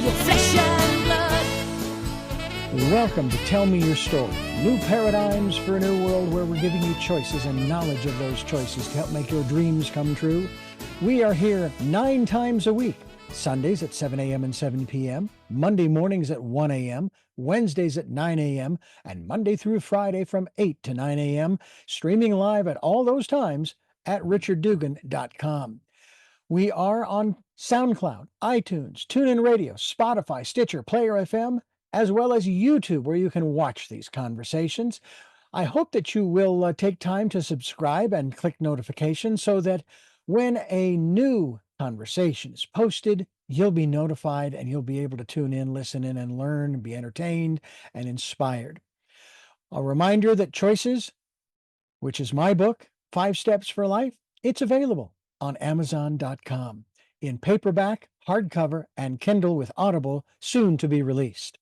your flesh and blood. Welcome to Tell Me Your Story, new paradigms for a new world where we're giving you choices and knowledge of those choices to help make your dreams come true. We are here 9 times a week, Sundays at 7 a.m. and 7 p.m., Monday mornings at 1 a.m., Wednesdays at 9 a.m., and Monday through Friday from 8 to 9 a.m., streaming live at all those times at richarddugan.com. We are on SoundCloud, iTunes, TuneIn Radio, Spotify, Stitcher, Player FM, as well as YouTube, where you can watch these conversations. I hope that you will take time to subscribe and click notifications so that when a new conversation is posted, you'll be notified and you'll be able to tune in, listen in, and learn, and be entertained and inspired. A reminder that Choices, which is my book, 5 Steps for Life, it's available on Amazon.com in paperback, hardcover, and Kindle with Audible, soon to be released.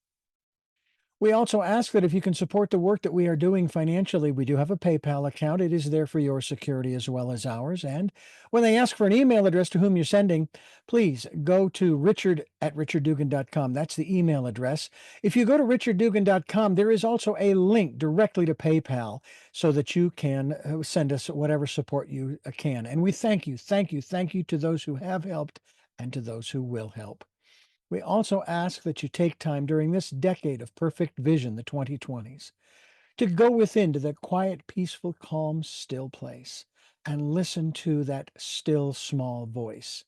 We also ask that if you can support the work that we are doing financially, we do have a PayPal account. It is there for your security as well as ours. And when they ask for an email address to whom you're sending, please go to richard@richarddugan.com. That's the email address. If you go to richarddugan.com, there is also a link directly to PayPal so that you can send us whatever support you can. And we thank you to those who have helped and to those who will help. We also ask that you take time during this decade of perfect vision, the 2020s, to go within to that quiet, peaceful, calm, still place and listen to that still, small voice.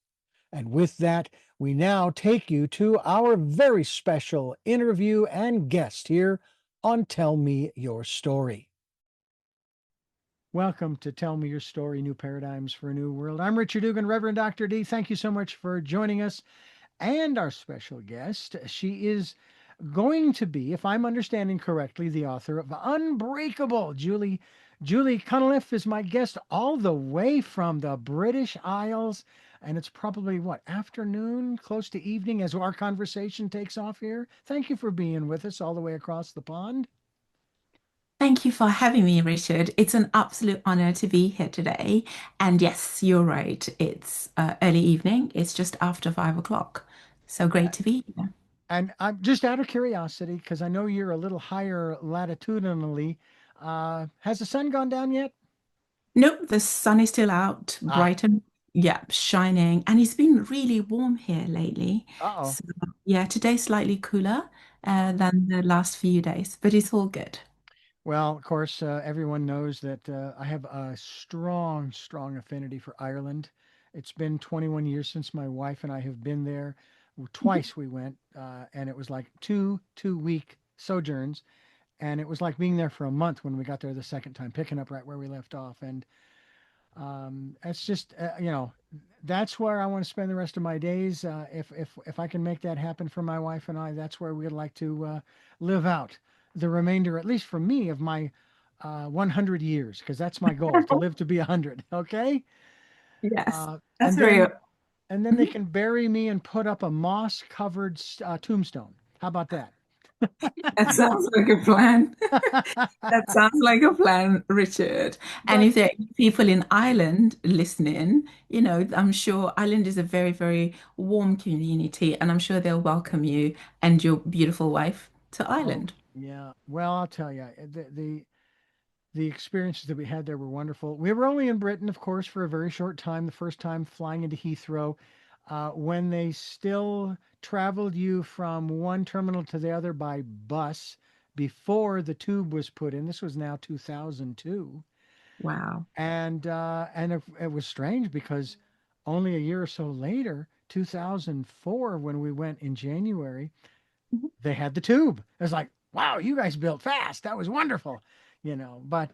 And with that, we now take you to our very special interview and guest here on Tell Me Your Story. Welcome to Tell Me Your Story, New Paradigms for a New World. I'm Richard Dugan, Reverend Dr. D. Thank you so much for joining us. And our special guest, she is going to be, if I'm understanding correctly, the author of Unbreakable. Julie Condliffe is my guest all the way from the British Isles. And it's probably, afternoon, close to evening as our conversation takes off here. Thank you for being with us all the way across the pond. Thank you for having me, Richard. It's an absolute honor to be here today. And yes, you're right. It's early evening. It's just after 5 o'clock. So great to be here. And I'm just out of curiosity, because I know you're a little higher latitudinally. Has the sun gone down yet? Nope, the sun is still out, bright and shining. And it's been really warm here lately. Uh-oh. So yeah, today's slightly cooler than the last few days, but it's all good. Well, of course, everyone knows that I have a strong, strong affinity for Ireland. It's been 21 years since my wife and I have been there. Twice we went, and it was like two-week sojourns, and it was like being there for a month when we got there the second time, picking up right where we left off. And it's just, that's where I want to spend the rest of my days. If I can make that happen for my wife and I, that's where we'd like to live out the remainder, at least for me, of my 100 years, because that's my goal, to live to be 100. Okay. Yes, that's very. And then they can bury me and put up a moss-covered tombstone. How about that? That sounds like a plan. That sounds like a plan, Richard. And if there are people in Ireland listening, I'm sure Ireland is a very, very warm community, and I'm sure they'll welcome you and your beautiful wife to Ireland. Yeah. Well, I'll tell you, the experiences that we had there were wonderful. We were only in Britain, of course, for a very short time. The first time flying into Heathrow, when they still traveled you from one terminal to the other by bus before the tube was put in. This was now 2002. Wow. And it was strange because only a year or so later, 2004, when we went in January, they had the tube. It was like, wow, you guys built fast. That was wonderful, But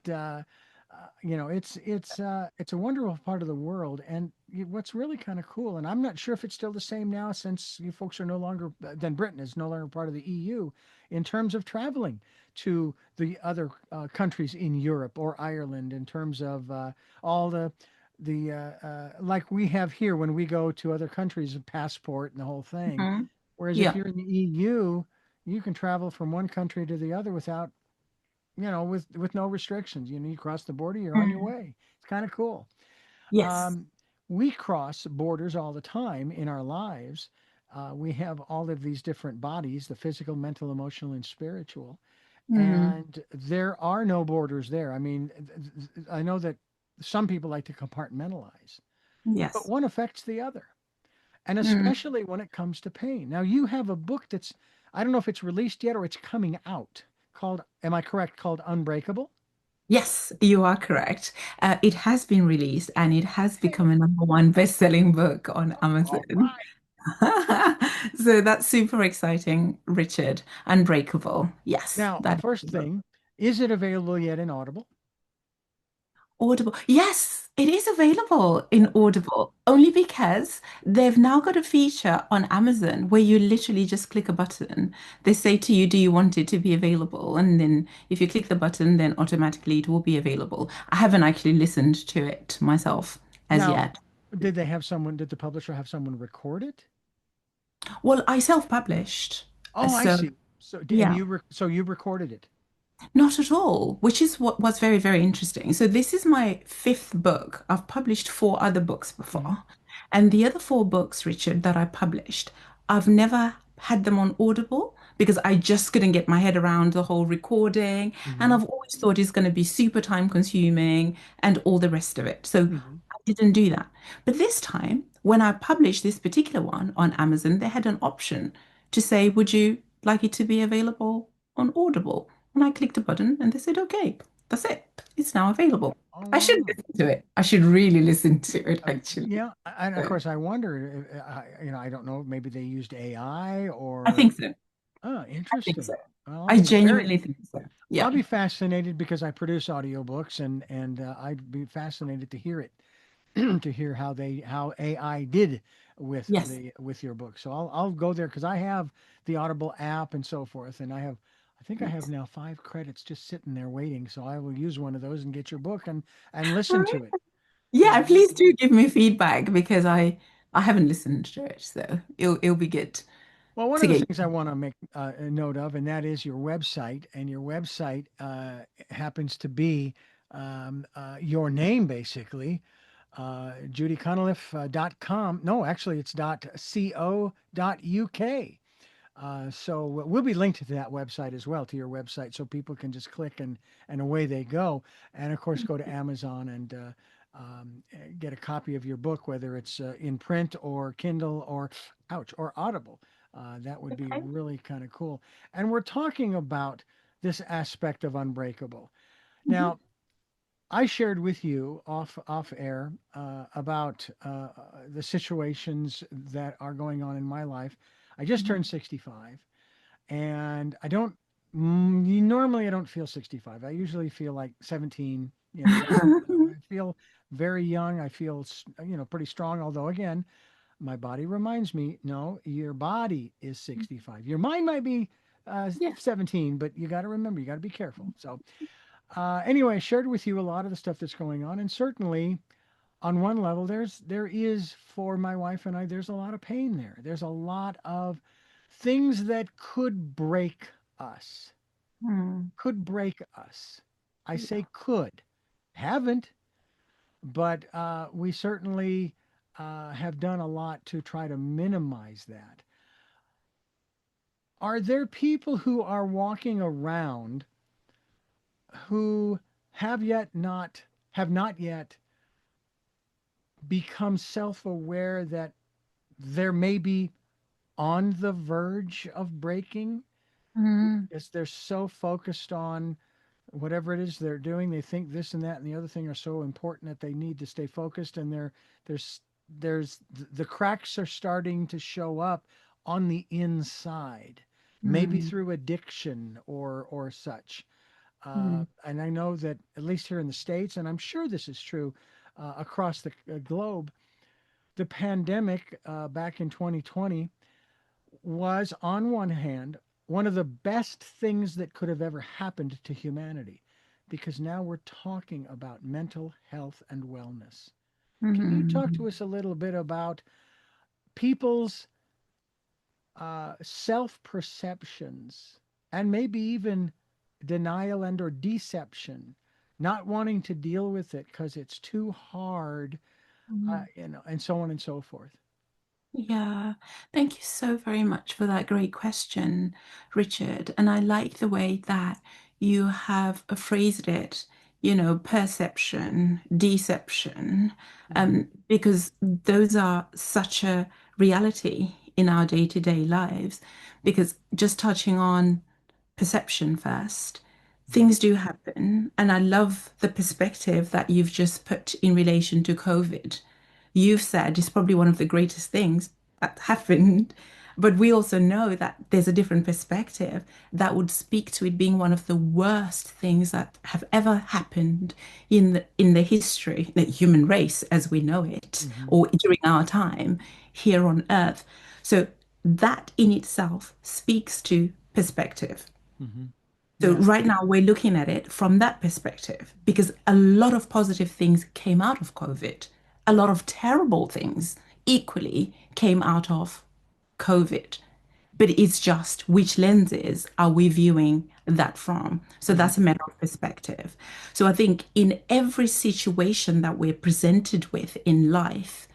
it's a wonderful part of the world, and what's really kind of cool. And I'm not sure if it's still the same now, since you folks are no longer, then Britain is no longer part of the EU, in terms of traveling to the other countries in Europe or Ireland, in terms of all the like we have here when we go to other countries, a passport and the whole thing. Mm-hmm. Whereas if you're in the EU, you can travel from one country to the other without, with no restrictions. You cross the border, you're on your way. It's kind of cool. Yes. We cross borders all the time in our lives. We have all of these different bodies, the physical, mental, emotional, and spiritual. Mm, And there are no borders there. I mean, I know that some people like to compartmentalize, but yes. one affects the other. And Mm. especially when it comes to pain. Now, you have a book that's, I don't know if it's released yet or it's coming out called, am I correct, called Unbreakable? Yes, you are correct. It has been released and it has become a number one best-selling book on All Amazon. right. So that's super exciting, Richard. Unbreakable. Yes, Now, that is first the book. thing, is it available yet in Audible? Audible. Yes, it is available in Audible only because they've now got a feature on Amazon where you literally just click a button. They say to you, do you want it to be available? And then if you click the button, then automatically it will be available. I haven't actually listened to it myself as Now, yet. did the publisher have someone record it? Well, I self-published. Oh, I So see. yeah. So you recorded it. Not at all, which is what was very, very interesting. So this is my fifth book. I've published four other books Hmm. before. And the other four books, Richard, that I published, I've never had them on Audible because I just couldn't get my head around the whole recording. And Hmm. I've always thought it's going to be super time consuming and all the rest of it. So Hmm. I didn't do that. But this time, when I published this particular one on Amazon, they had an option to say, would you like it to be available on Audible? And I clicked a button and they said, okay, that's it. It's now available. Oh, I should wow. listen to it. I should really listen to it, actually. Yeah, and of So, course, I wonder, I don't know, maybe they used AI I or, think so. oh, I think so. interesting. Well, I genuinely think so. I'll Yeah. be fascinated because I produce audiobooks and I'd be fascinated to hear it, to hear how AI did Yes. with your book. So I'll go there because I have the Audible app and so forth, and I think I have Yes. now 5 credits just sitting there waiting. So I will use one of those and get your book and All listen right. to it. Yeah, Uh, please do give me feedback because I haven't listened to it, so it'll be good Well, one to of the get. things I want to make a note of, and that is your website, and your website happens to be your name, basically, judyconliffe.com. No, actually, it's .co.uk. So we'll be linked to that website as well, to your website, so people can just click and away they go. And of course, go to Amazon and get a copy of your book, whether it's in print or Kindle or, ouch, or Audible. That would be Okay. really kind of cool. And we're talking about this aspect of Unbreakable. Mhm. Now, I shared with you off air about the situations that are going on in my life. I just turned 65, and normally I don't feel 65. I usually feel like 17. I feel very young. I feel pretty strong. Although again, my body reminds me, no, your body is 65. Your mind might be Yeah. 17, but you got to remember, you got to be careful. So anyway, I shared with you a lot of the stuff that's going on, and certainly on one level, there is for my wife and I, there's a lot of pain there. There's a lot of things that could break us, Hmm. could break us. I Yeah. say could, haven't, but we certainly have done a lot to try to minimize that. Are there people who are walking around who have not yet become self-aware that there may be on the verge of breaking Hmm. because they're so focused on whatever it is they're doing? They think this and that and the other thing are so important that they need to stay focused, and there's there's the cracks are starting to show up on the inside, maybe Hmm. through addiction or such. Hmm. And I know that at least here in the States, and I'm sure this is true across the globe, the pandemic back in 2020 was, on one hand, one of the best things that could have ever happened to humanity because now we're talking about mental health and wellness. Can you talk Hmm. to us a little bit about people's self perceptions and maybe even denial and or deception, not wanting to deal with it because it's too hard, Hmm. and so on and so forth? Yeah, thank you so very much for that great question, Richard. And I like the way that you have phrased it, perception, deception, Hmm. because those are such a reality in our day-to-day lives. Because just touching on perception first, things do happen. And I love the perspective that you've just put in relation to COVID. You've said is probably one of the greatest things that happened. But we also know that there's a different perspective that would speak to it being one of the worst things that have ever happened in the history, the human race as we know it, Hmm. or during our time here on Earth. So that in itself speaks to perspective. Hmm. So Yeah. right now we're looking at it from that perspective because a lot of positive things came out of COVID. A lot of terrible things equally came out of COVID. But it's just which lenses are we viewing that from? So Hmm. that's a matter of perspective. So I think in every situation that we're presented with in life,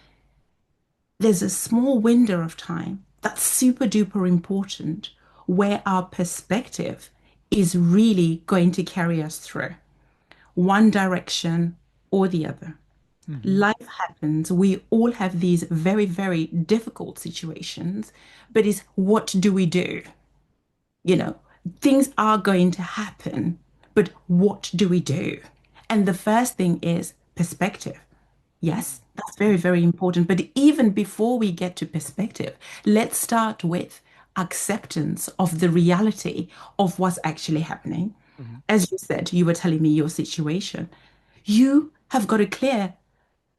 there's a small window of time that's super duper important where our perspective is really going to carry us through one direction or the other. Hmm. Life happens. We all have these very, very difficult situations, but it's what do we do? You know, things are going to happen, but what do we do? And the first thing is perspective. Yes, that's very, very important. But even before we get to perspective, let's start with acceptance of the reality of what's actually happening. Hmm. As you said, you were telling me your situation. You have got a clear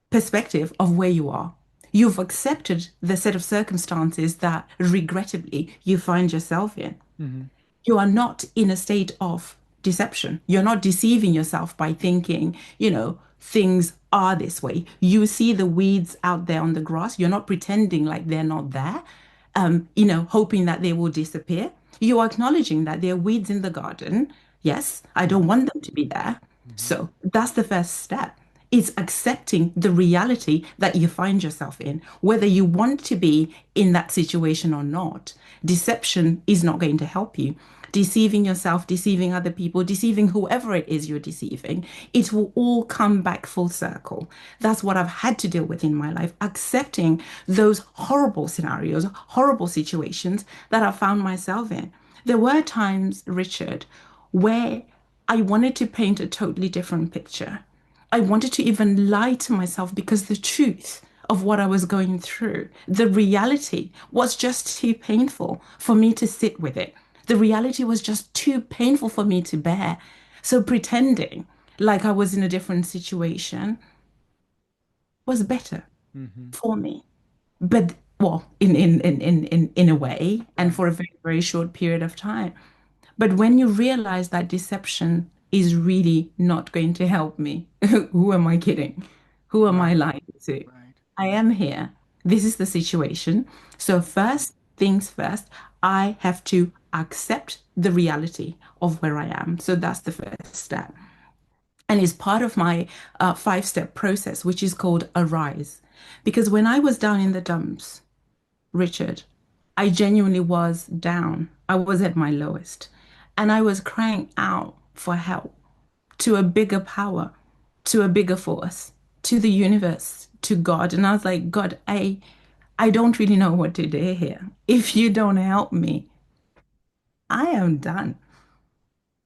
perspective of where you are. You've accepted the set of circumstances that regrettably you find yourself in. Hmm. You are not in a state of deception. You're not deceiving yourself by thinking, things are this way. You see the weeds out there on the grass. You're not pretending like they're not there, hoping that they will disappear. You are acknowledging that there are weeds in the garden. Yes, I don't want them to be there. Hmm. So that's the first step. It's accepting the reality that you find yourself in, whether you want to be in that situation or not. Deception is not going to help you. Deceiving yourself, deceiving other people, deceiving whoever it is you're deceiving, it will all come back full circle. That's what I've had to deal with in my life, accepting those horrible scenarios, horrible situations that I found myself in. There were times, Richard, where I wanted to paint a totally different picture. I wanted to even lie to myself because the truth of what I was going through, the reality was just too painful for me to sit with it. The reality was just too painful for me to bear. So pretending like I was in a different situation was better Hmm. for me. But well, in a way, and Right. for a very, very short period of time. But when you realize that deception is really not going to help me, who am I kidding? Who am I Right. lying to? Right. I am here. This is the situation. So, first things first, I have to accept the reality of where I am. So, that's the first step. And it's part of my five-step process, which is called Arise. Because when I was down in the dumps, Richard, I genuinely was down. I was at my lowest. And I was crying out for help to a bigger power, to a bigger force, to the universe, to God. And I was like, God, I don't really know what to do here. If you don't help me, I am done.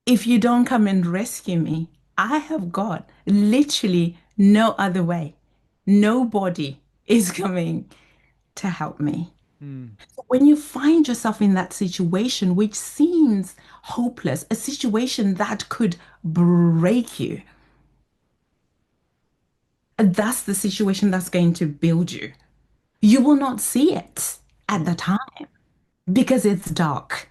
If you don't come and rescue me, I have got literally no other way. Nobody is coming to help me. Mm. When you find yourself in that situation, which seems hopeless, a situation that could break you, that's the situation that's going to build you. You will not see it at the time because it's dark.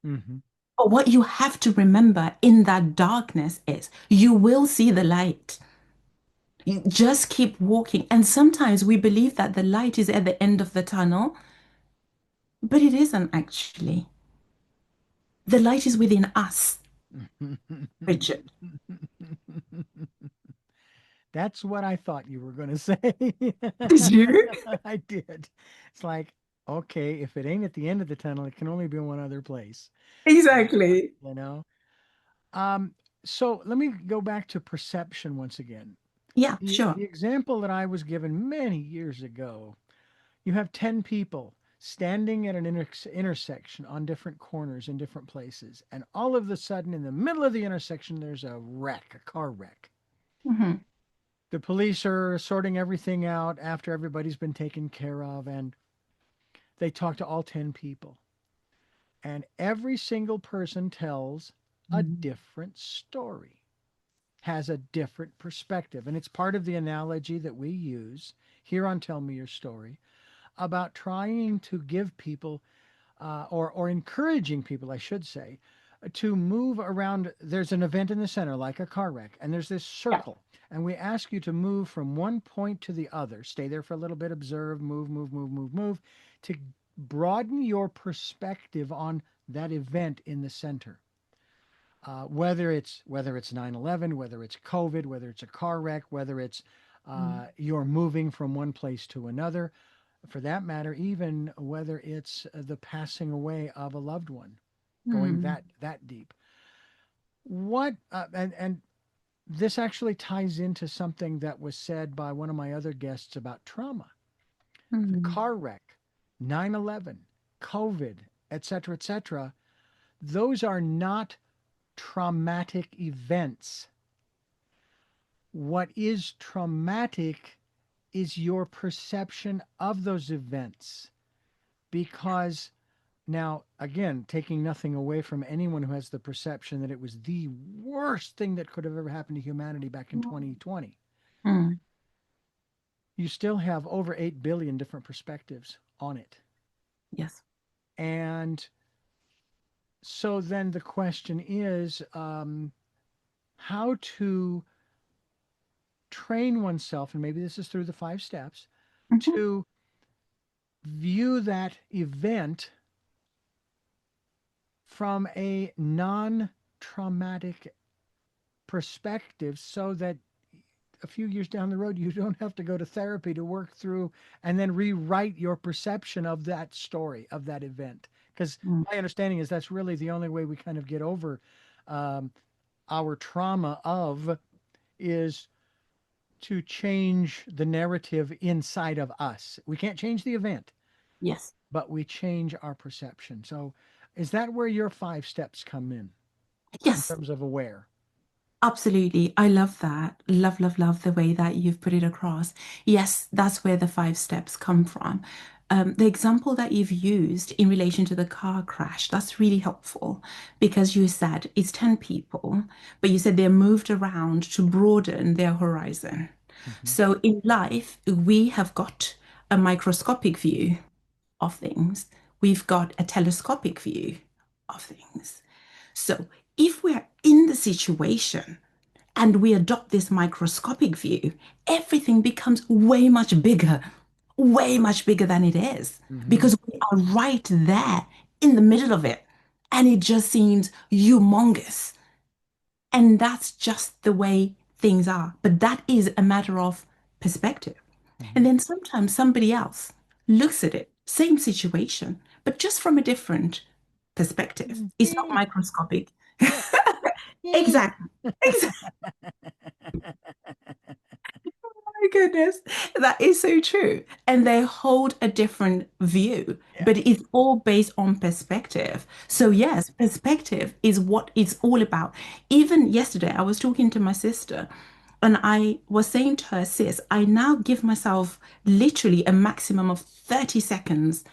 Hmm. But what you have to remember in that darkness is you will see the light. You just keep walking. And sometimes we believe that the light is at the end of the tunnel, but it isn't actually. The light is within us, Richard. That's what I thought you were going to say. Did you? I did. It's like, okay, if it ain't at the end of the tunnel, it can only be one other place, Exactly. you know? Um, so let me go back to perception once again. Yeah, The sure. example that I was given many years ago, you have 10 people standing at an intersection on different corners in different places, and all of a sudden, in the middle of the intersection, there's a wreck, a car wreck. Hmm. The police are sorting everything out after everybody's been taken care of, and they talk to all 10 people. And every single person tells a different story, has a different perspective. And it's part of the analogy that we use here on Tell Me Your Story about trying to give people, or encouraging people, I should say, to move around. There's an event in the center, like a car wreck, and there's this Yeah. circle. And we ask you to move from one point to the other. Stay there for a little bit, observe, move, move, move, move, move, to broaden your perspective on that event in the center. Whether it's 9/11, whether it's COVID, whether it's a car wreck, whether it's you're moving from one place to another, for that matter, even whether it's the passing away of a loved one, going Mm-hmm. that deep. What and this actually ties into something that was said by one of my other guests about trauma. The car wreck, 9/11, COVID, etc., etc. Those are not traumatic events. What is traumatic is your perception of those events. Because now, again, taking nothing away from anyone who has the perception that it was the worst thing that could have ever happened to humanity back in 2020, Mm. you still have over 8 billion different perspectives on it. Yes. And so then the question is, how to train oneself, and maybe this is through the 5 steps, Hmm. to view that event from a non traumatic perspective so that a few years down the road, you don't have to go to therapy to work through and then rewrite your perception of that story, of that event. Because Mm. my understanding is that's really the only way we kind of get over um, our trauma of is to change the narrative inside of us. We can't change the event, Yes. but we change our perception. So, is that where your 5 steps come in Yes. terms of aware? Absolutely. I love that. Love, love, love the way that you've put it across. Yes, that's where the 5 steps come from. The example that you've used in relation to the car crash, that's really helpful because you said it's 10 people, but you said they're moved around to broaden their horizon. Mm-hmm. So in life, we have got a microscopic view of things, we've got a telescopic view of things. So if we're in the situation, and we adopt this microscopic view, everything becomes way much bigger than it is Mm-hmm. because we are right there in the middle of it. And it just seems humongous. And that's just the way things are. But that is a matter of perspective. Mm-hmm. And then sometimes somebody else looks at it, same situation, but just from a different perspective. It's not Mm-hmm. microscopic. Yeah. Yeah. Exactly. Exactly. My goodness, that is so true. And they hold a different view, Yeah. but it's all based on perspective. So, yes, perspective is what it's all about. Even yesterday, I was talking to my sister and I was saying to her, sis, I now give myself literally a maximum of 30 seconds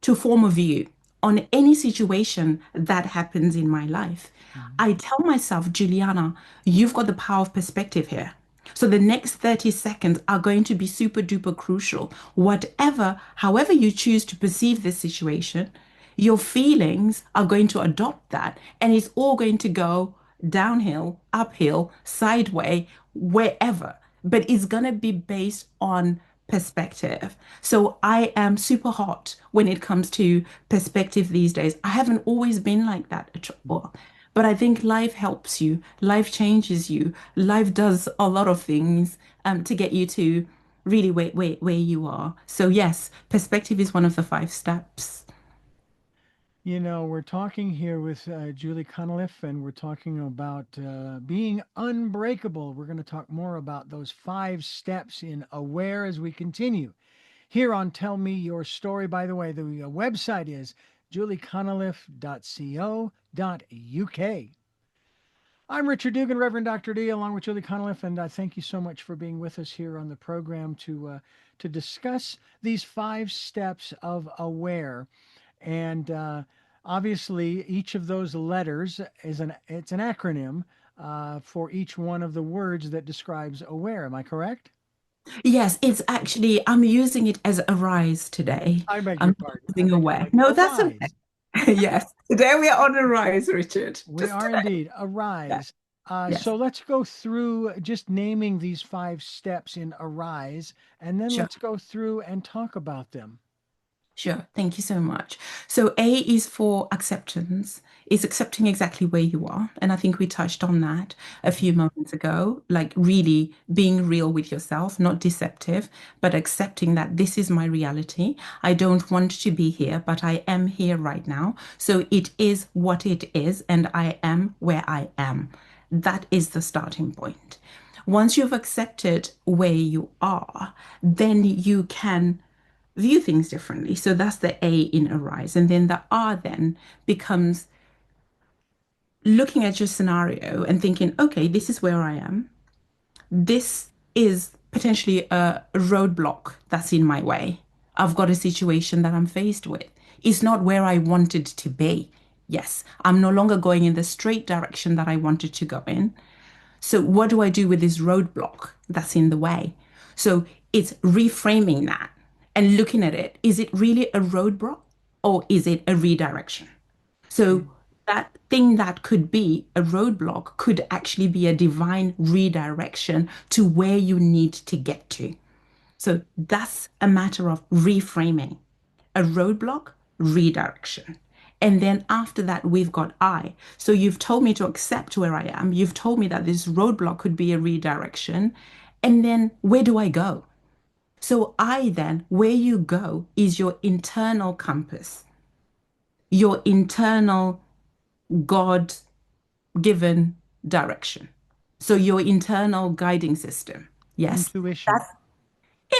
to form a view on any situation that happens in my life. Mm-hmm. I tell myself, Juliana, you've got the power of perspective here. So the next 30 seconds are going to be super duper crucial. Whatever, however you choose to perceive this situation, your feelings are going to adopt that and it's all going to go downhill, uphill, sideways, wherever. But it's going to be based on perspective. So I am super hot when it comes to perspective these days. I haven't always been like that at all. But I think life helps you, life changes you, life does a lot of things to get you to really where you are. So, yes, perspective is one of the 5 steps. You know, we're talking here with Julie Condliffe, and we're talking about being unbreakable. We're going to talk more about those 5 steps in Aware as we continue here on Tell Me Your Story. By the way, the website is julieconliffe.co.uk. I'm Richard Dugan, Reverend Dr. D, along with Julie Condliffe, and thank you so much for being with us here on the program to discuss these 5 steps of Aware. And obviously, each of those letters is an acronym for each one of the words that describes aware. Am I correct? Yes, it's actually, I'm using it as arise today. I beg your I'm not pardon. I using beg your aware. pardon. No, that's okay. Arise. Yes, today we are on a rise, Richard. We Just are today. indeed. Yeah, Arise. yes, So let's go through just naming these 5 steps in Arise, and then sure. let's go through and talk about them. Sure. Thank you so much. So A is for acceptance, is accepting exactly where you are. And I think we touched on that a Mhm. few moments ago, like really being real with yourself, not deceptive, but accepting that this is my reality. I don't want to be here, but I am here right now. So it is what it is, and I am where I am. That is the starting point. Once you've accepted where you are, then you can view things differently. So that's the A in arise. And then the R then becomes looking at your scenario and thinking, okay, this is where I am. This is potentially a roadblock that's in my way. I've got a situation that I'm faced with. It's not where I wanted to be. Yes, I'm no longer going in the straight direction that I wanted to go in. So, what do I do with this roadblock that's in the way? So, it's reframing that and looking at it. Is it really a roadblock or is it a redirection? So, Mm. that thing that could be a roadblock could actually be a divine redirection to where you need to get to. So, that's a matter of reframing a roadblock, redirection. And then after that, we've got I. So you've told me to accept where I am. You've told me that this roadblock could be a redirection. And then where do I go? So I then, where you go is your internal compass, your internal God given direction. So your internal guiding system. Yes. Intuition.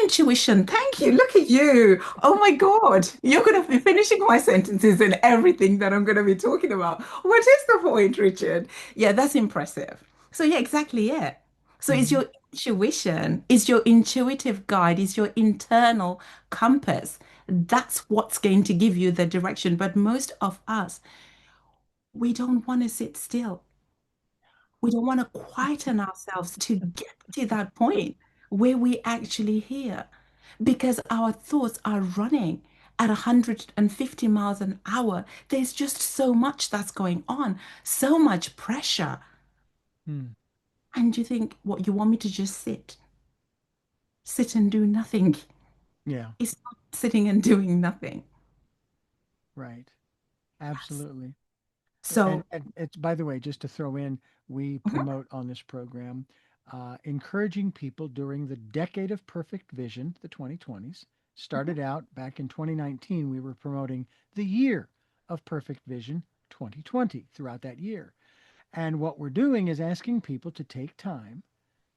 Intuition. Thank you. Look at you. Oh my God. You're going to be finishing my sentences and everything that I'm going to be talking about. What is the point, Richard? Yeah, that's impressive. So, yeah, exactly it. So, it's Mhm. your intuition, is your intuitive guide, is your internal compass. That's what's going to give you the direction. But most of us, we don't want to sit still. We don't want to quieten ourselves to get to that point where we actually hear because our thoughts are running at 150 miles an hour. There's just so much that's going on, so much pressure. Hmm. And you think, what, you want me to just sit and do nothing? Yeah, It's not sitting and doing nothing. right. Yes. Absolutely. And, So, and it's, by the way, just to throw in, we promote on this program encouraging people during the decade of perfect vision, the 2020s. Started out back in 2019, we were promoting the year of perfect vision 2020 throughout that year. And what we're doing is asking people to take time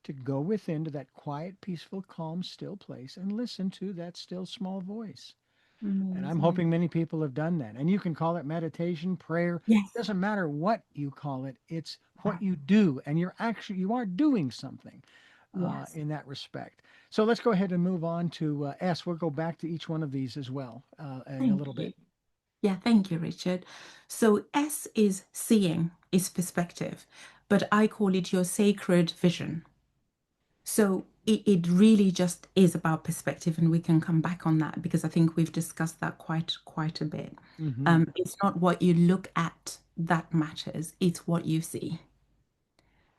to go within to that quiet, peaceful, calm, still place and listen to that still small voice. And I'm amazing. hoping many people have done that. And you can call it meditation, prayer. Yes. Doesn't matter what you call it. It's what you do, and you are doing something Yes. in that respect. So let's go ahead and move on to S. We'll go back to each one of these as well in a Thank little bit. you. Yeah, thank you, Richard. So S is seeing, is perspective, but I call it your sacred vision. So it really just is about perspective, and we can come back on that because I think we've discussed that quite a bit. Hmm. It's not what you look at that matters, it's what you see.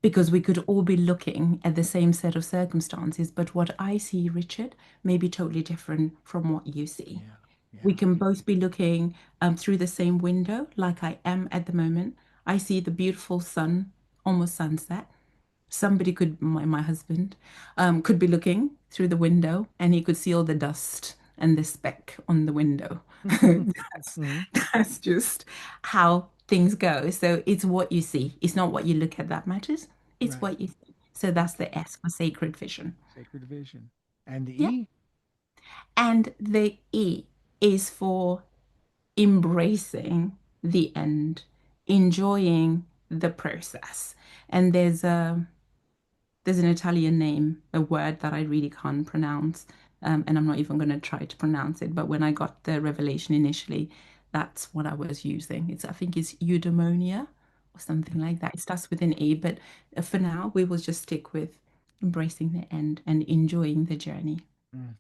Because we could all be looking at the same set of circumstances, but what I see, Richard, may be totally different from what you see. Yeah, We yeah. can both be looking through the same window, like I am at the moment. I see the beautiful sun, almost sunset. Somebody could, my husband, could be looking through the window and he could see all the dust and the speck on the window. That's, Mhm. that's just how things go. So it's what you see. It's not what you look at that matters. It's Right. what you see. So that's Okay. the S for sacred vision. Sacred vision. And the Yeah. E? And the E is for embracing the end, enjoying the process. And there's an Italian name, a word that I really can't pronounce, and I'm not even going to try to pronounce it. But when I got the revelation initially, that's what I was using. I think it's eudaimonia or something like that. It starts with an E, but for now, we will just stick with embracing the end and enjoying the journey. Mm.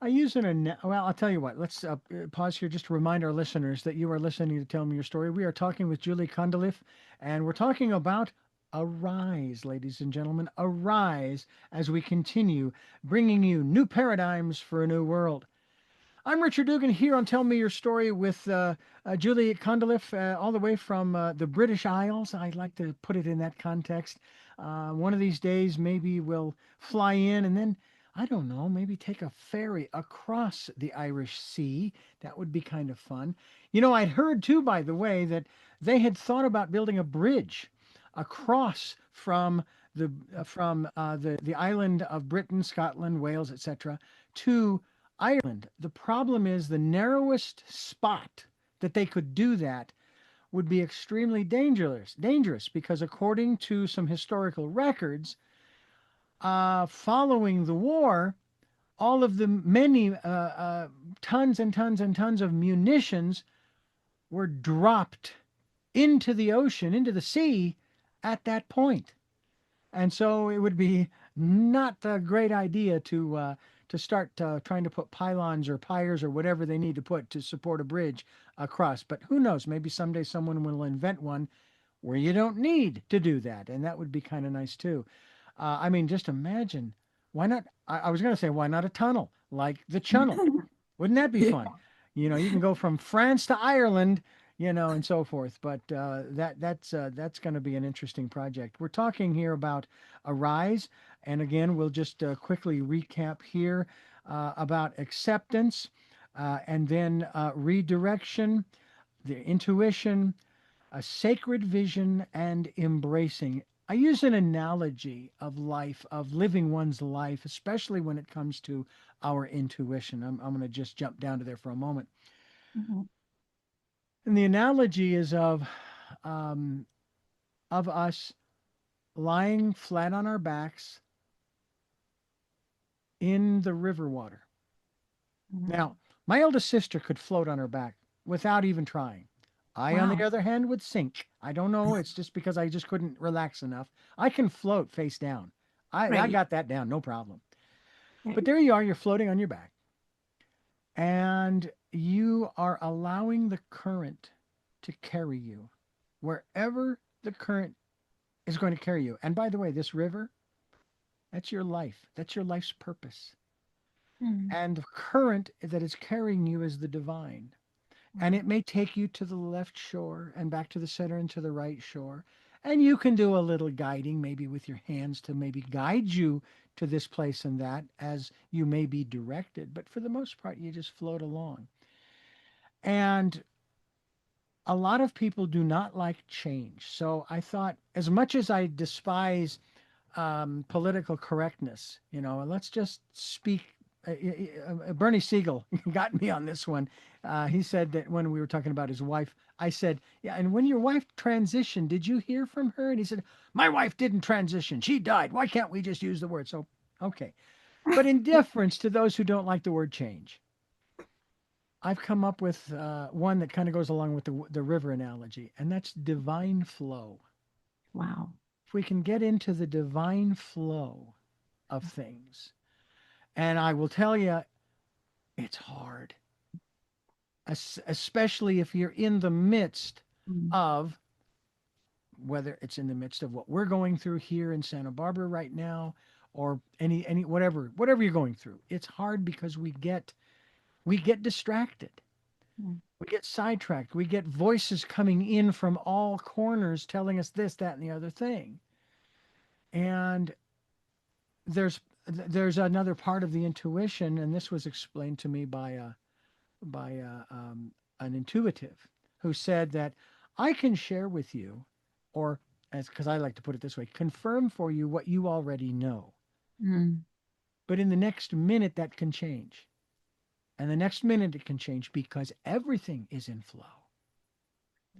I use well, I'll tell you what, let's pause here just to remind our listeners that you are listening to Tell Me Your Story. We are talking with Julie Condliffe, and we're talking about arise, ladies and gentlemen, arise as we continue bringing you new paradigms for a new world. I'm Richard Dugan here on Tell Me Your Story with Julie Condliffe, all the way from the British Isles. I like to put it in that context. One of these days, maybe we'll fly in and then, I don't know, maybe take a ferry across the Irish Sea. That would be kind of fun. You know, I'd heard too, by the way, that they had thought about building a bridge across from the island of Britain, Scotland, Wales, etc., to Ireland. The problem is the narrowest spot that they could do that would be extremely dangerous because according to some historical records, following the war, all of the many tons and tons and tons of munitions were dropped into the ocean, into the sea at that point. And so it would be not a great idea to start trying to put pylons or piers or whatever they need to put to support a bridge across. But who knows? Maybe someday someone will invent one where you don't need to do that, and that would be kind of nice too. I mean, just imagine. Why not? I was going to say, why not a tunnel like the Channel? Wouldn't that be Yeah. fun? You know, you can go from France to Ireland, you know, and so forth. But that's going to be an interesting project. We're talking here about Arise, and again, we'll just quickly recap here about acceptance, and then redirection, the intuition, a sacred vision, and embracing. I use an analogy of life, of living one's life, especially when it comes to our intuition. I'm going to just jump down to there for a moment. Mhm. And the analogy is um, of us lying flat on our backs in the river water. Now, Mhm. my eldest sister could float on her back without even trying. I, on the Wow. other hand, would sink. I don't know. It's just because I just couldn't relax enough. I can float face down. I Great. got that down, no problem. But Okay. there you are, you're floating on your back, and you are allowing the current to carry you wherever the current is going to carry you. And by the way, this river, that's your life. That's your life's purpose. Mm. And the current that is carrying you is the divine. And it Wow. may take you to the left shore and back to the center and to the right shore. And you can do a little guiding, maybe with your hands to maybe guide you to this place and that as you may be directed. But for the most part, you just float along. And a lot of people do not like change. So I thought, as much as I despise political correctness. You know, let's just speak. Bernie Siegel got me on this one. He said that when we were talking about his wife, I said, "Yeah, and when your wife transitioned, did you hear from her?" And he said, "My wife didn't transition. She died. Why can't we just use the word?" So, okay. But in deference to those who don't like the word change, I've come up with one that kind of goes along with the river analogy, and that's divine flow. Wow. If we can get into the divine flow of things, and I will tell you, it's hard, especially if you're in the midst Mm. of, whether it's in the midst of what we're going through here in Santa Barbara right now, or any whatever you're going through. It's hard because we get distracted. Mm. We get sidetracked. We get voices coming in from all corners telling us this, that, and the other thing. And there's another part of the intuition, and this was explained to me by an intuitive who said that I can share with you, or as because I like to put it this way, confirm for you what you already know. Mm. But in the next minute, that can change. And the next minute, it can change because everything is in flow.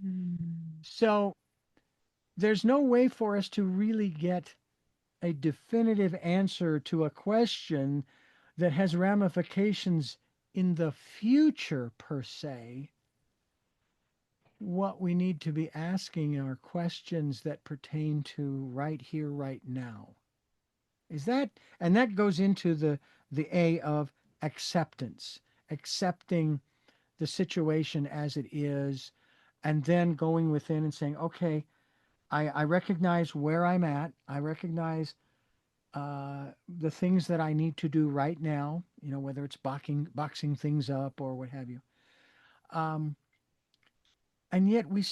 Mm. So there's no way for us to really get a definitive answer to a question that has ramifications in the future, per se. What we need to be asking are questions that pertain to right here, right now. Is that, and that goes into the A of acceptance, accepting the situation as it is, and then going within and saying, okay, I recognize where I'm at. I recognize the things that I need to do right now, whether it's boxing things up or what have you. Um, and yet we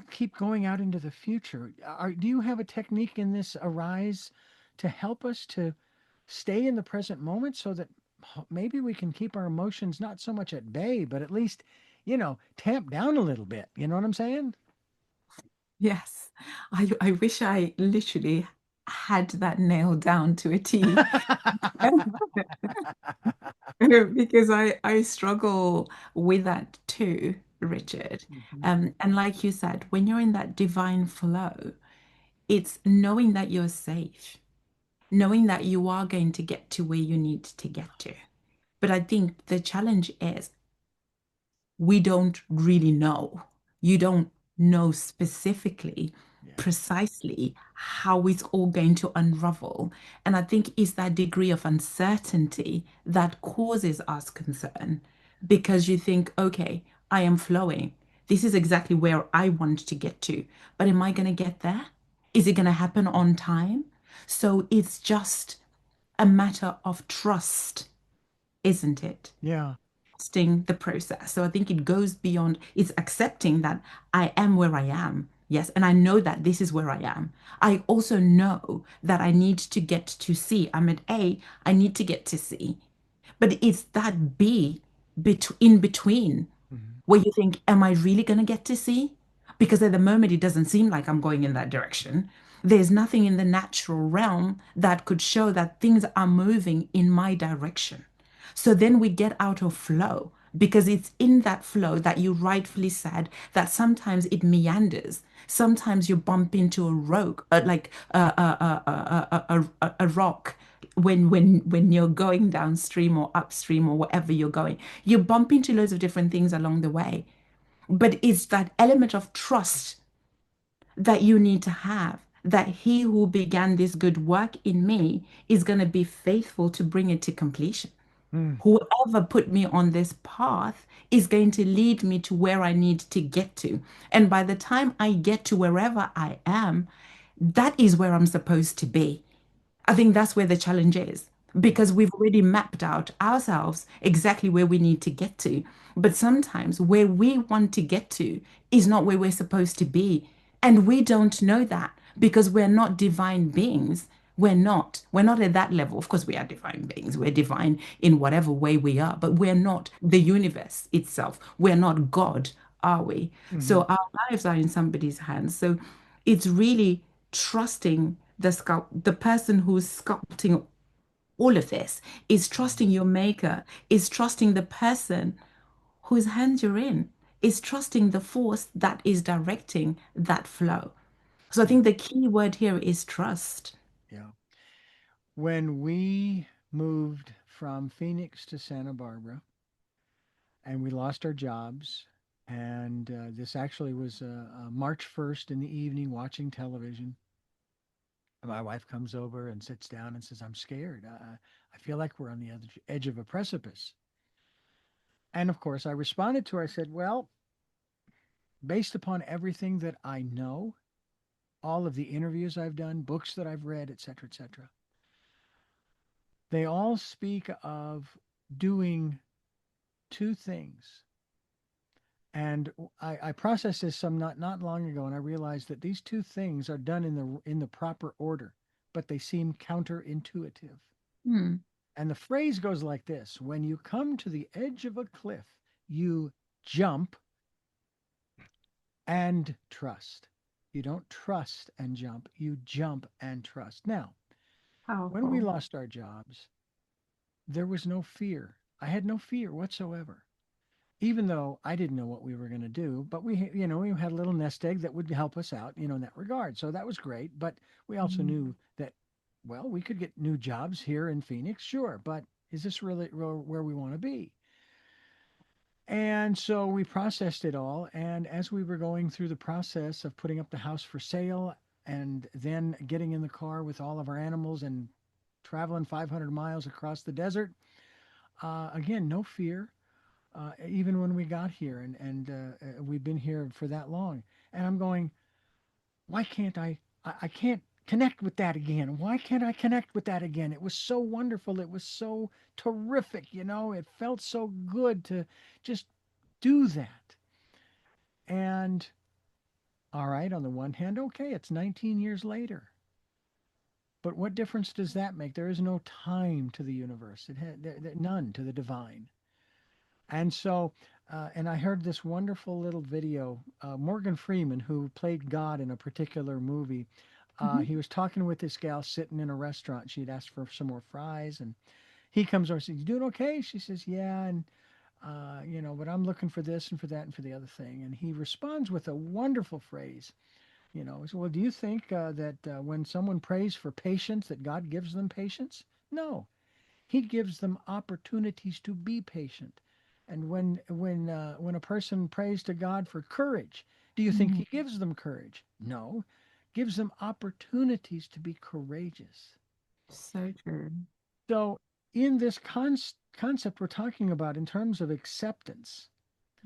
keep going out into the future. Do you have a technique in this arise to help us to stay in the present moment so that maybe we can keep our emotions not so much at bay, but at least, tamp down a little bit. You know what I'm saying? Yes, I wish I literally had that nailed down to a T. Because I struggle with that too, Richard. Mhm. And like you said, when you're in that divine flow, it's knowing that you're safe, knowing that you are going to get to where you need to get to. But I think the challenge is we don't really know. You don't know specifically, Yeah. precisely how it's all going to unravel. And I think it's that degree of uncertainty that causes us concern because you think, okay, I am flowing. This is exactly where I want to get to. But am I going to get there? Is it going to happen on time? So it's just a matter of trust, isn't it? Yeah. Trusting the process. So I think it goes beyond, it's accepting that I am where I am. Yes. And I know that this is where I am. I also know that I need to get to C. I'm at A, I need to get to C. But it's that B in between Mhm. where you think, am I really going to get to C? Because at the moment, it doesn't seem like I'm going in that direction. There's nothing in the natural realm that could show that things are moving in my direction. So then we get out of flow because it's in that flow that you rightfully said that sometimes it meanders. Sometimes you bump into a rock, like a rock when you're going downstream or upstream or wherever you're going. You bump into loads of different things along the way. But it's that element of trust that you need to have that he who began this good work in me is going to be faithful to bring it to completion. Mm. Whoever put me on this path is going to lead me to where I need to get to. And by the time I get to wherever I am, that is where I'm supposed to be. I think that's where the challenge is because we've already mapped out ourselves exactly where we need to get to. But sometimes where we want to get to is not where we're supposed to be. And we don't know that because we're not divine beings. We're not. We're not at that level. Of course, we are divine beings. We're divine in whatever way we are, but we're not the universe itself. We're not God, are we? Mhm. So our lives are in somebody's hands. So it's really trusting the person who's sculpting all of this is trusting your maker, is trusting the person whose hands you're in, is trusting the force that is directing that flow. So I Yeah. think the key word here is trust. Yeah. When we moved from Phoenix to Santa Barbara and we lost our jobs, and this actually was March 1st in the evening watching television. My wife comes over and sits down and says, I'm scared. I feel like we're on the edge of a precipice. And of course, I responded to her. I said, well, based upon everything that I know, all of the interviews I've done, books that I've read, et cetera, they all speak of doing two things. And I processed this some not long ago, and I realized that these two things are done in the proper order, but they seem counterintuitive. Mm. And the phrase goes like this: when you come to the edge of a cliff, you jump and trust. You don't trust and jump, you jump and trust. Now, when we Powerful. lost our jobs, there was no fear. I had no fear whatsoever, even though I didn't know what we were going to do. But we had a little nest egg that would help us out, in that regard. So that was great. But we also Mm. knew that, well, we could get new jobs here in Phoenix, sure. But is this really where we want to be? And so we processed it all. And as we were going through the process of putting up the house for sale and then getting in the car with all of our animals and traveling 500 miles across the desert, again, no fear, even when we got here. And we've been here for that long. And I'm going, why can't I can't connect with that again. Why can't I connect with that again? It was so wonderful. It was so terrific. It felt so good to just do that. And all right, on the one hand, okay, it's 19 years later. But what difference does that make? There is no time to the universe. None to the divine. And so, and I heard this wonderful little video. Morgan Freeman, who played God in a particular movie, Mhm. he was talking with this gal sitting in a restaurant. She'd asked for some more fries, and he comes over and says, "You doing okay?" She says, "Yeah." And but I'm looking for this and for that and for the other thing. And he responds with a wonderful phrase. He said, "Well, do you think that when someone prays for patience, that God gives them patience? No, He gives them opportunities to be patient. And when a person prays to God for courage, do you think Mm. He gives them courage? No, gives them opportunities to be courageous." So true. So, in this concept we're talking about in terms of acceptance,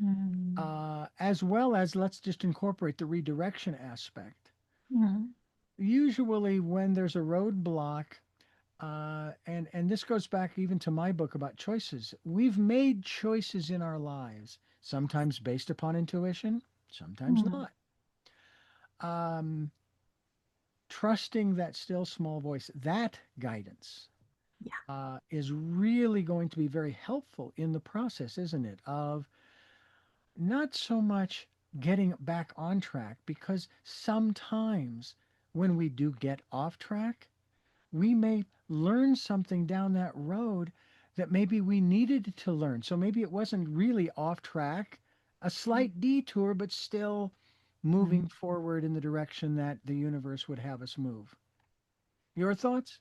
Mm. as well as let's just incorporate the redirection aspect. Mm. Usually, when there's a roadblock, and this goes back even to my book about choices. We've made choices in our lives, sometimes based upon intuition, sometimes Mm. not. Um, Trusting that still small voice, that guidance, Yeah. is really going to be very helpful in the process, isn't it? Of not so much getting back on track, because sometimes when we do get off track, we may learn something down that road that maybe we needed to learn. So maybe it wasn't really off track, a slight detour, but still Mm. moving forward in the direction that the universe would have us move. Your thoughts?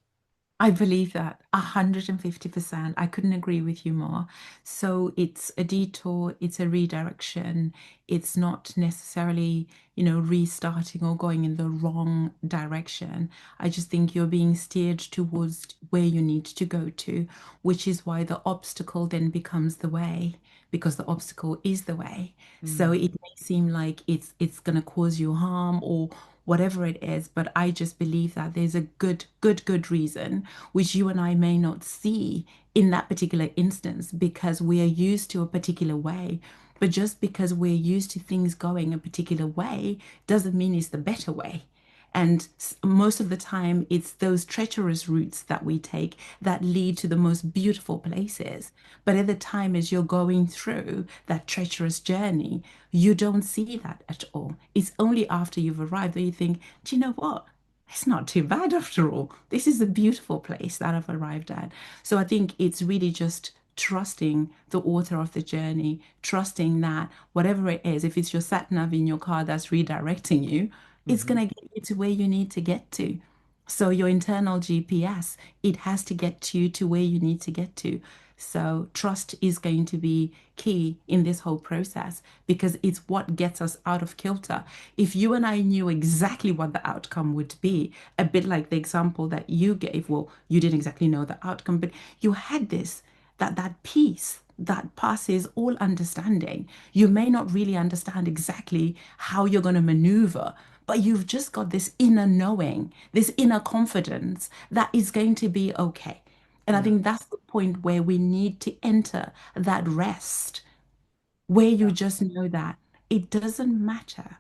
I believe that 150%. I couldn't agree with you more. So it's a detour, it's a redirection. It's not necessarily, restarting or going in the wrong direction. I just think you're being steered towards where you need to go to, which is why the obstacle then becomes the way, because the obstacle is the way. So Mm, it may seem like it's going to cause you harm or whatever it is, but I just believe that there's a good reason which you and I may not see in that particular instance because we are used to a particular way. But just because we're used to things going a particular way doesn't mean it's the better way. And most of the time, it's those treacherous routes that we take that lead to the most beautiful places. But at the time, as you're going through that treacherous journey, you don't see that at all. It's only after you've arrived that you think, do you know what? It's not too bad after all. This is a beautiful place that I've arrived at. So I think it's really just trusting the author of the journey, trusting that whatever it is, if it's your sat nav in your car that's redirecting you, it's hmm going to get you to where you need to get to. So your internal GPS, it has to get you to where you need to get to. So trust is going to be key in this whole process because it's what gets us out of kilter. If you and I knew exactly what the outcome would be, a bit like the example that you gave, well, you didn't exactly know the outcome, but you had that peace that passes all understanding. You may not really understand exactly how you're going to maneuver, but you've just got this inner knowing, this inner confidence that is going to be okay. And I Yeah. think that's the point where we need to enter that rest. where you Yeah. just know that it doesn't matter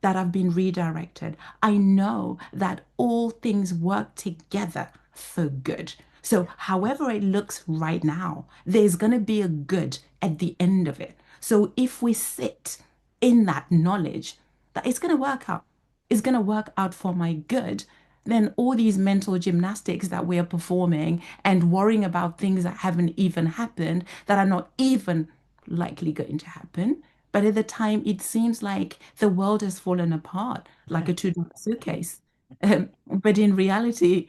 that I've been redirected. I know that all things work together for good. So, Yeah. however it looks right now, there's going to be a good at the end of it. So, if we sit in that knowledge that it's going to work out, it's going to work out for my good, then all these mental gymnastics that we are performing and worrying about things that haven't even happened, that are not even likely going to happen. But at the time, it seems like the world has fallen apart like a two-dollar suitcase. But in reality,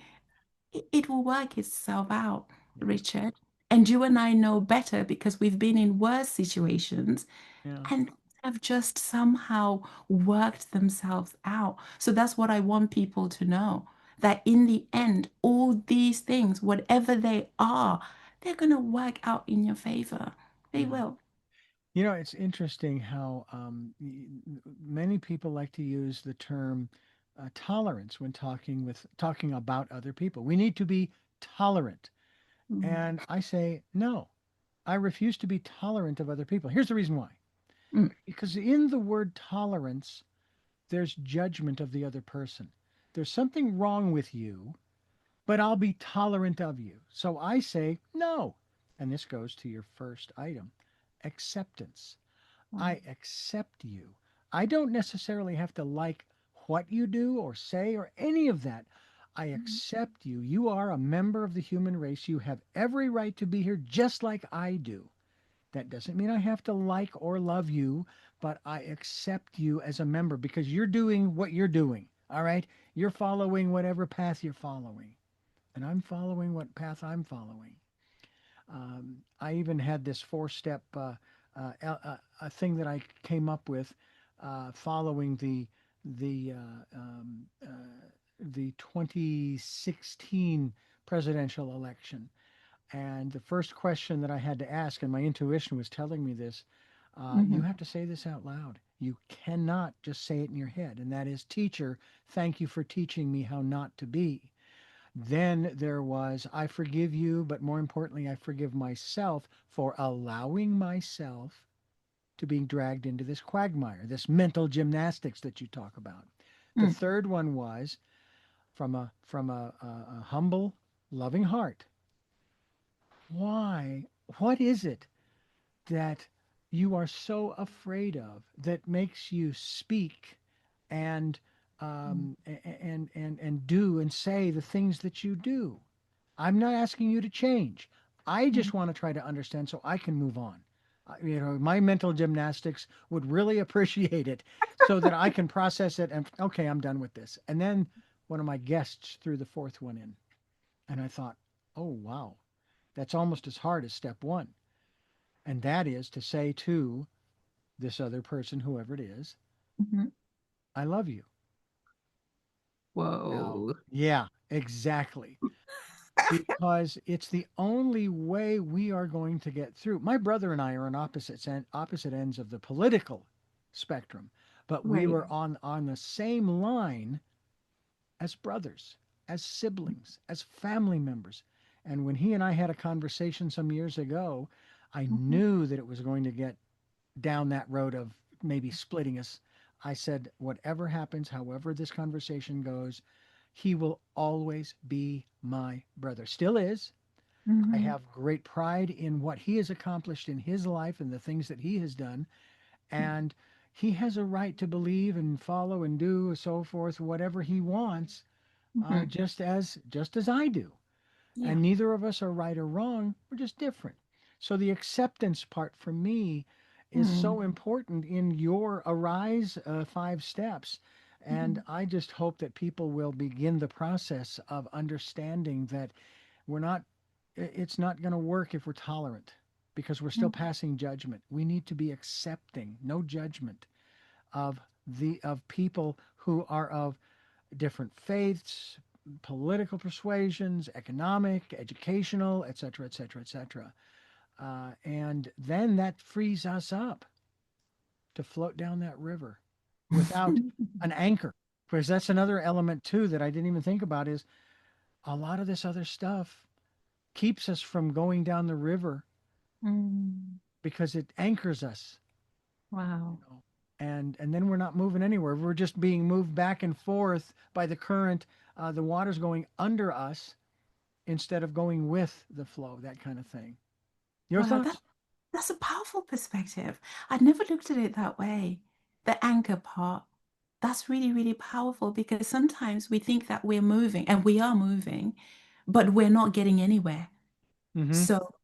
it will work itself out, Yeah. Richard. And you and I know better because we've been in worse situations Yeah. and have just somehow worked themselves out. So that's what I want people to know, that in the end, all these things, whatever they are, they're going to work out in your favor. They Yeah. will. It's interesting how many people like to use the term tolerance when talking about other people. We need to be tolerant, Mm, and I say no. I refuse to be tolerant of other people. Here's the reason why. mm, Because in the word tolerance, there's judgment of the other person. There's something wrong with you, but I'll be tolerant of you. So I say no. And this goes to your first item, acceptance. mm, I accept you. I don't necessarily have to like what you do or say or any of that. I mm, accept you. You are a member of the human race. You have every right to be here just like I do. That doesn't mean I have to like or love you, but I accept you as a member because you're doing what you're doing. All right? You're following whatever path you're following, and I'm following what path I'm following. I even had this four-step a thing that I came up with following the uh, um, uh, the 2016 presidential election. And the first question that I had to ask, and my intuition was telling me this, you mhm, have to say this out loud. You cannot just say it in your head. And that is, teacher, thank you for teaching me how not to be. Then there was, I forgive you, but more importantly, I forgive myself for allowing myself to be dragged into this quagmire, this mental gymnastics that you talk about. The mm, third one was from a humble, loving heart. Why? What is it that you are so afraid of that makes you speak and and do and say the things that you do? I'm not asking you to change. I mm, just want to try to understand so I can move on. My mental gymnastics would really appreciate it so that I can process it and okay, I'm done with this. And then one of my guests threw the fourth one in, and I thought, oh wow, that's almost as hard as step one. And that is to say to this other person, whoever it is, mhm. I love you. Now, Whoa. yeah, exactly. Because it's the only way we are going to get through. My brother and I are on opposite ends of the political spectrum, but we Right. were on the same line as brothers, as siblings, as family members. And when he and I had a conversation some years ago, I Mhm, knew that it was going to get down that road of maybe splitting us. I said, whatever happens, however this conversation goes, he will always be my brother. Still is. I mhm, have great pride in what he has accomplished in his life and the things that he has done. And he has a right to believe and follow and do so forth, whatever he wants, mhm. just as I do. Yeah. And neither of us are right or wrong. We're just different. So the acceptance part for me is Mm, so important in your arise five steps. And mhm, I just hope that people will begin the process of understanding that we're not, it's not going to work if we're tolerant because we're still mhm, passing judgment. We need to be accepting, no judgment of of people who are of different faiths, political persuasions, economic, educational, etc., etc., etc. And then that frees us up to float down that river without an anchor. Because that's another element too that I didn't even think about is a lot of this other stuff keeps us from going down the river mm, because it anchors us. Wow. And then we're not moving anywhere. We're just being moved back and forth by the current. The water's going under us instead of going with the flow. That kind of thing. Your Wow, thoughts? that's a powerful perspective. I'd never looked at it that way. The anchor part, that's really, really powerful because sometimes we think that we're moving and we are moving, but we're not getting anywhere. Mm-hmm. So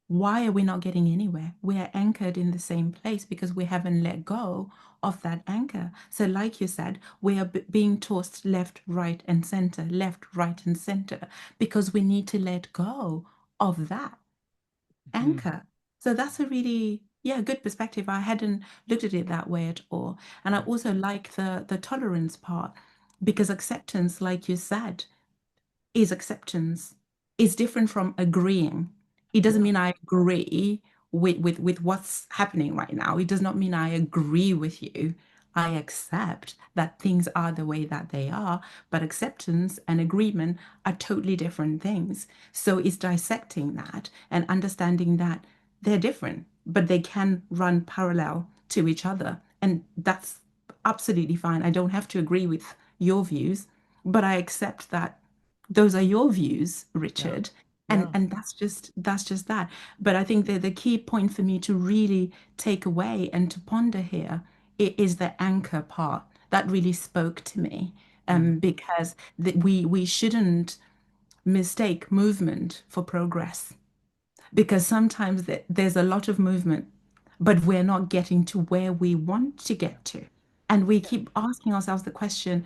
why are we not getting anywhere? We are anchored in the same place because we haven't let go of that anchor. So, like you said, we are being tossed left, right, and center, left, right, and center because we need to let go of that Mm-hmm. anchor. So that's a really, yeah, good perspective. I hadn't looked at it that way at all. And I also like the tolerance part because acceptance, like you said, is acceptance. Is different from agreeing. It doesn't Yeah. mean I agree with what's happening right now. It does not mean I agree with you. I accept that things are the way that they are, but acceptance and agreement are totally different things. So it's dissecting that and understanding that they're different, but they can run parallel to each other. And that's absolutely fine. I don't have to agree with your views, but I accept that those are your views, Yeah. Richard. Yeah. And that's just that. But I think that the key point for me to really take away and to ponder here is the anchor part that really spoke to me. Mm-hmm. Because we shouldn't mistake movement for progress because sometimes there's a lot of movement, but we're not getting to where we want to Yeah. get to. And we Yeah. keep asking ourselves the question,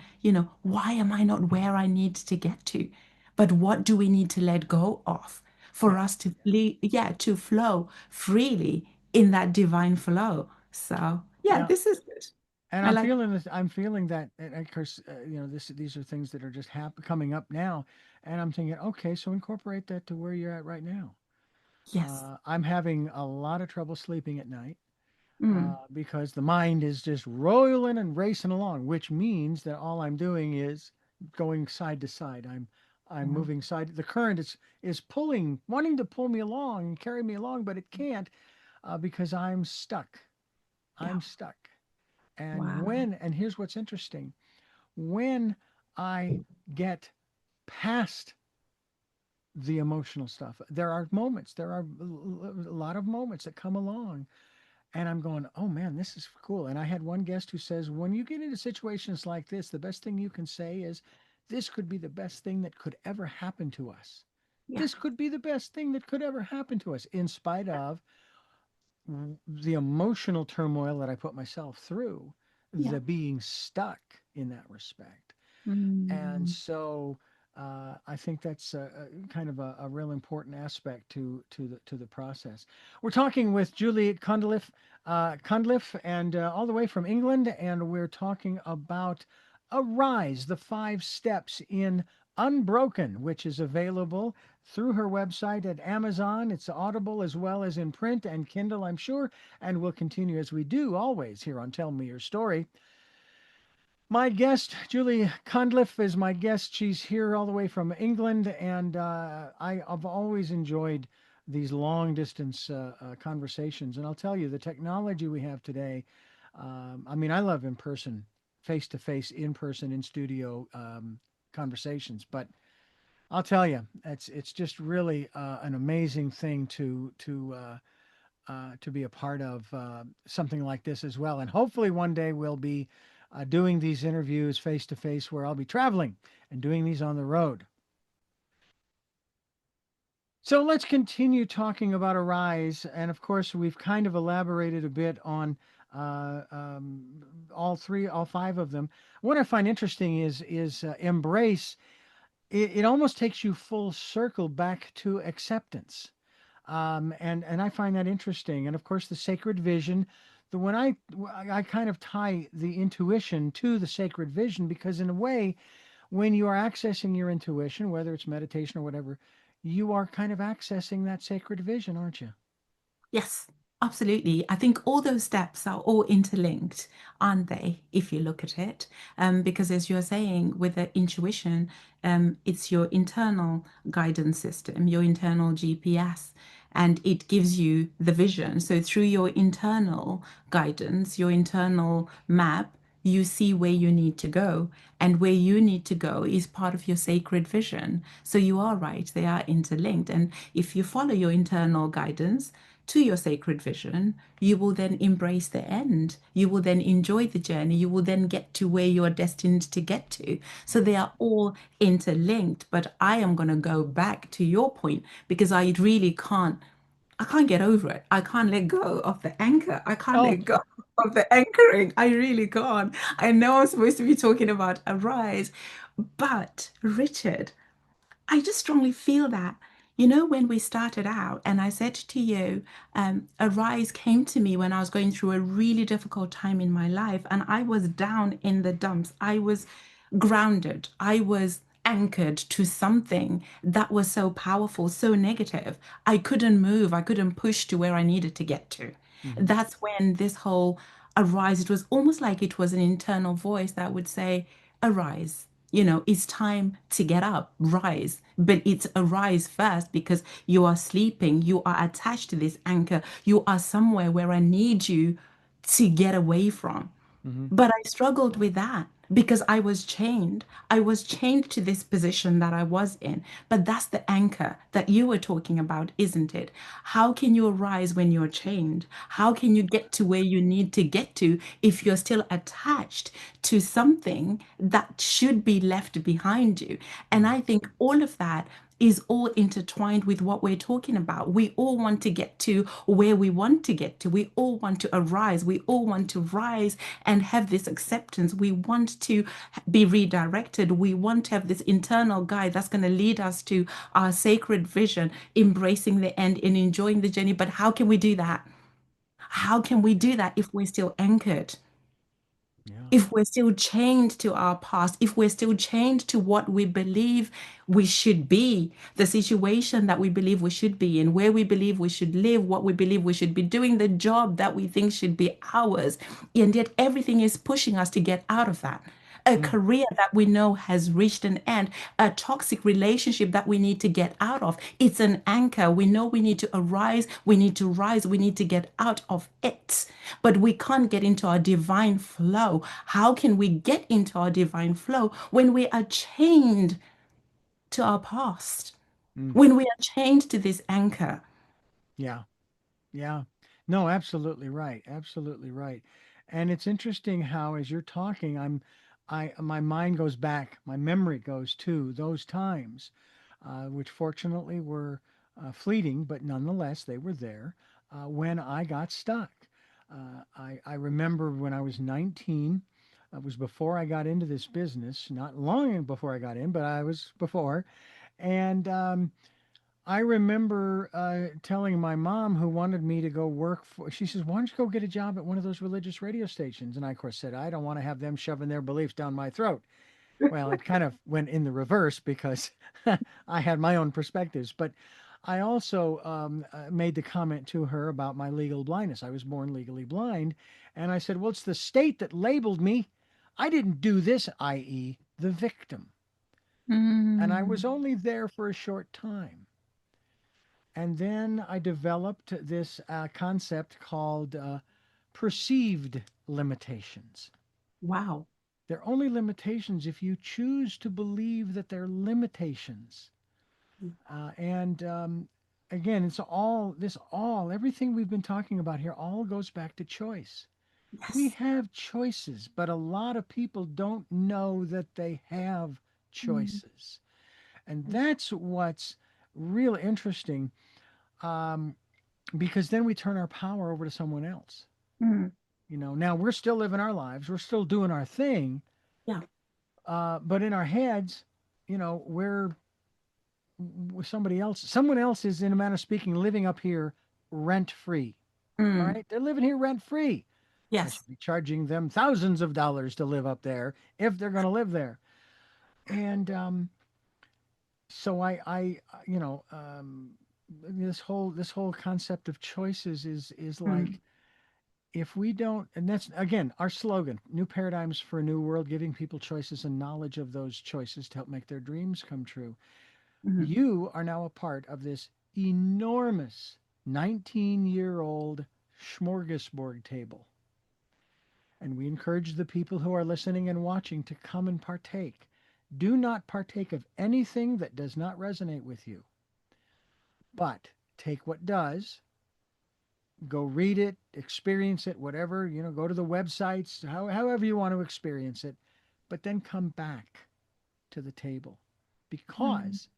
why am I not where I need to get to? But what do we need to let go of for Yeah. us to, yeah, to flow freely in that divine flow? So, yeah, Yeah. this is good. And I I'm like, feeling this. I'm feeling that. And of course, these are things that are just coming up now. And I'm thinking, okay, so incorporate that to where you're at right now. yes. I'm having a lot of trouble sleeping at night Mm, because the mind is just rolling and racing along, which means that all I'm doing is going side to side. I'm yeah, moving side. The current is pulling, wanting to pull me along and carry me along, but it can't because I'm stuck. yeah. I'm stuck. Wow. And here's what's interesting: when I get past the emotional stuff, there are a lot of moments that come along and I'm going, oh man, this is cool. And I had one guest who says, when you get into situations like this, the best thing you can say is, this could be the best thing that could ever happen to us. Yeah. This could be the best thing that could ever happen to us, in spite of the emotional turmoil that I put myself through, Yeah. the being stuck in that respect. And Mm, so I think that's kind of a real important aspect to the process. We're talking with Julie Condliffe, and all the way from England, and we're talking about Arise, the 5 steps in Unbroken, which is available through her website at Amazon. It's Audible as well as in print and Kindle, I'm sure, and we'll continue as we do always here on Tell Me Your Story. My guest, Julie Condliffe, is my guest. She's here all the way from England, and I've always enjoyed these long distance conversations. And I'll tell you, the technology we have today, I mean, I love in person, face to face, in person, in studio conversations. But I'll tell you, it's just really an amazing thing to be a part of something like this as well. And hopefully one day we'll be doing these interviews face to face where I'll be traveling and doing these on the road. So let's continue talking about Arise. And of course, we've kind of elaborated a bit on all five of them. What I find interesting is embrace. It almost takes you full circle back to acceptance. And I find that interesting. And of course, the sacred vision. The when I kind of tie the intuition to the sacred vision because in a way, when you are accessing your intuition, whether it's meditation or whatever, you are kind of accessing that sacred vision, aren't you? yes, absolutely. I think all those steps are all interlinked, aren't they, if you look at it? Because as you're saying, with the intuition, it's your internal guidance system, your internal GPS. and it gives you the vision. So through your internal guidance, your internal map, you see where you need to go. And where you need to go is part of your sacred vision. So you are right, they are interlinked. And if you follow your internal guidance to your sacred vision, you will then embrace the end. You will then enjoy the journey. You will then get to where you are destined to get to. So they are all interlinked. But I am going to go back to your point because I really can't. I can't get over it. I can't let go of the anchor. I can't Oh, let go of the anchoring. I really can't. I know I'm supposed to be talking about arise, but Richard, I just strongly feel that, when we started out, and I said to you, a rise came to me when I was going through a really difficult time in my life, and I was down in the dumps. I was grounded. I was anchored to something that was so powerful, so negative. I couldn't move. I couldn't push to where I needed to get to. hmm, That's when this whole arise, it was almost like it was an internal voice that would say, arise. It's time to get up, rise. But it's arise first because you are sleeping, you are attached to this anchor, you are somewhere where I need you to get away from. hmm, But I struggled with that because I was chained. I was chained to this position that I was in. But that's the anchor that you were talking about, isn't it? How can you arise when you're chained? How can you get to where you need to get to if you're still attached to something that should be left behind you? And hmm, I think all of that is all intertwined with what we're talking about. We all want to get to where we want to get to. We all want to arise. We all want to rise and have this acceptance. We want to be redirected. We want to have this internal guide that's going to lead us to our sacred vision, embracing the end and enjoying the journey. But how can we do that? How can we do that if we're still anchored? yeah. If we're still chained to our past, if we're still chained to what we believe we should be, the situation that we believe we should be in, where we believe we should live, what we believe we should be doing, the job that we think should be ours, and yet everything is pushing us to get out of that. A Mm, career that we know has reached an end, a toxic relationship that we need to get out of. It's an anchor. We know we need to arise, we need to rise, we need to get out of it. But we can't get into our divine flow. How can we get into our divine flow when we are chained to our past? mm, When we are chained to this anchor? yeah. Yeah. No, absolutely right. Absolutely right. And it's interesting how as you're talking, my mind goes back, my memory goes to those times, which fortunately were fleeting, but nonetheless they were there when I got stuck. I remember when I was 19, it was before I got into this business, not long before I got in, but I was before. And I remember telling my mom, who wanted me to go work for, she says, why don't you go get a job at one of those religious radio stations? And I, of course, said, I don't want to have them shoving their beliefs down my throat. Well, it kind of went in the reverse because I had my own perspectives. But I also made the comment to her about my legal blindness. I was born legally blind. And I said, well, it's the state that labeled me. I didn't do this, i.e., the victim. And I was Mm, only there for a short time. And then I developed this concept called perceived limitations. wow. They're only limitations if you choose to believe that they're limitations. And again, everything we've been talking about here all goes back to choice. We Yes. have choices, but a lot of people don't know that they have Mm, choices. And that's what's real interesting. Um, because then we turn our power over to someone else. mm, Now we're still living our lives, we're still doing our thing, yeah. but in our heads, we're somebody else. Someone else is, in a manner of speaking, living up here rent free. All Mm, right, they're living here rent free. I yes. should be charging them thousands of dollars to live up there if they're going to live there. And so this whole concept of choices is Mm, like, if we don't, and that's again our slogan, new paradigms for a new world, giving people choices and knowledge of those choices to help make their dreams come true. mm, You are now a part of this enormous 19-year-old smorgasbord table. And we encourage the people who are listening and watching to come and partake. Do not partake of anything that does not resonate with you, but take what does, go read it, experience it, whatever, go to the websites, however you want to experience it, but then come back to the table. Mm. Because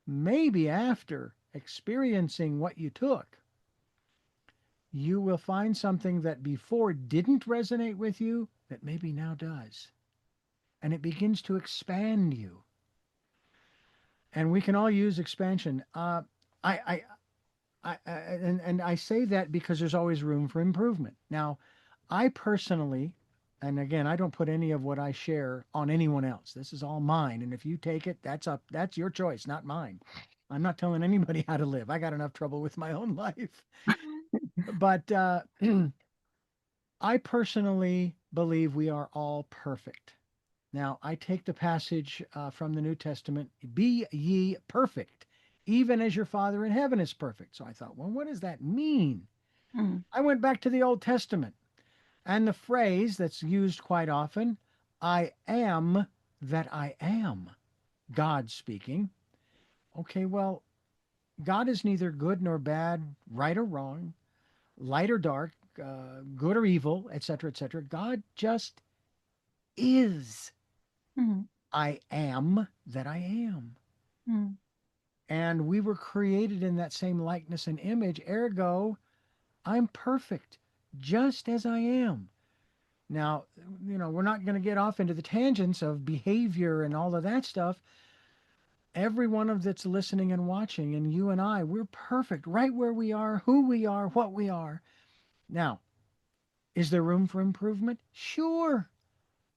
maybe after experiencing what you took, you will find something that before didn't resonate with you that maybe now does. And it begins to expand you. And we can all use expansion. I, and I say that because there's always room for improvement. Now, I personally, and again, I don't put any of what I share on anyone else. This is all mine, and if you take it, that's your choice, not mine. I'm not telling anybody how to live. I got enough trouble with my own life. But I personally believe we are all perfect. Now, I take the passage from the New Testament, be ye perfect, even as your Father in heaven is perfect. So I thought, well, what does that mean? Mm. I went back to the Old Testament and the phrase that's used quite often, I am that I am, God speaking. Okay, well, God is neither good nor bad, right or wrong, light or dark, good or evil, etc., etc. God just is. Mm. I am that I am. Mm. And we were created in that same likeness and image. Ergo, I'm perfect, just as I am. Now, we're not going to get off into the tangents of behavior and all of that stuff. Every one of that's listening and watching, and you and I, we're perfect right where we are, who we are, what we are. Now, is there room for improvement? Sure.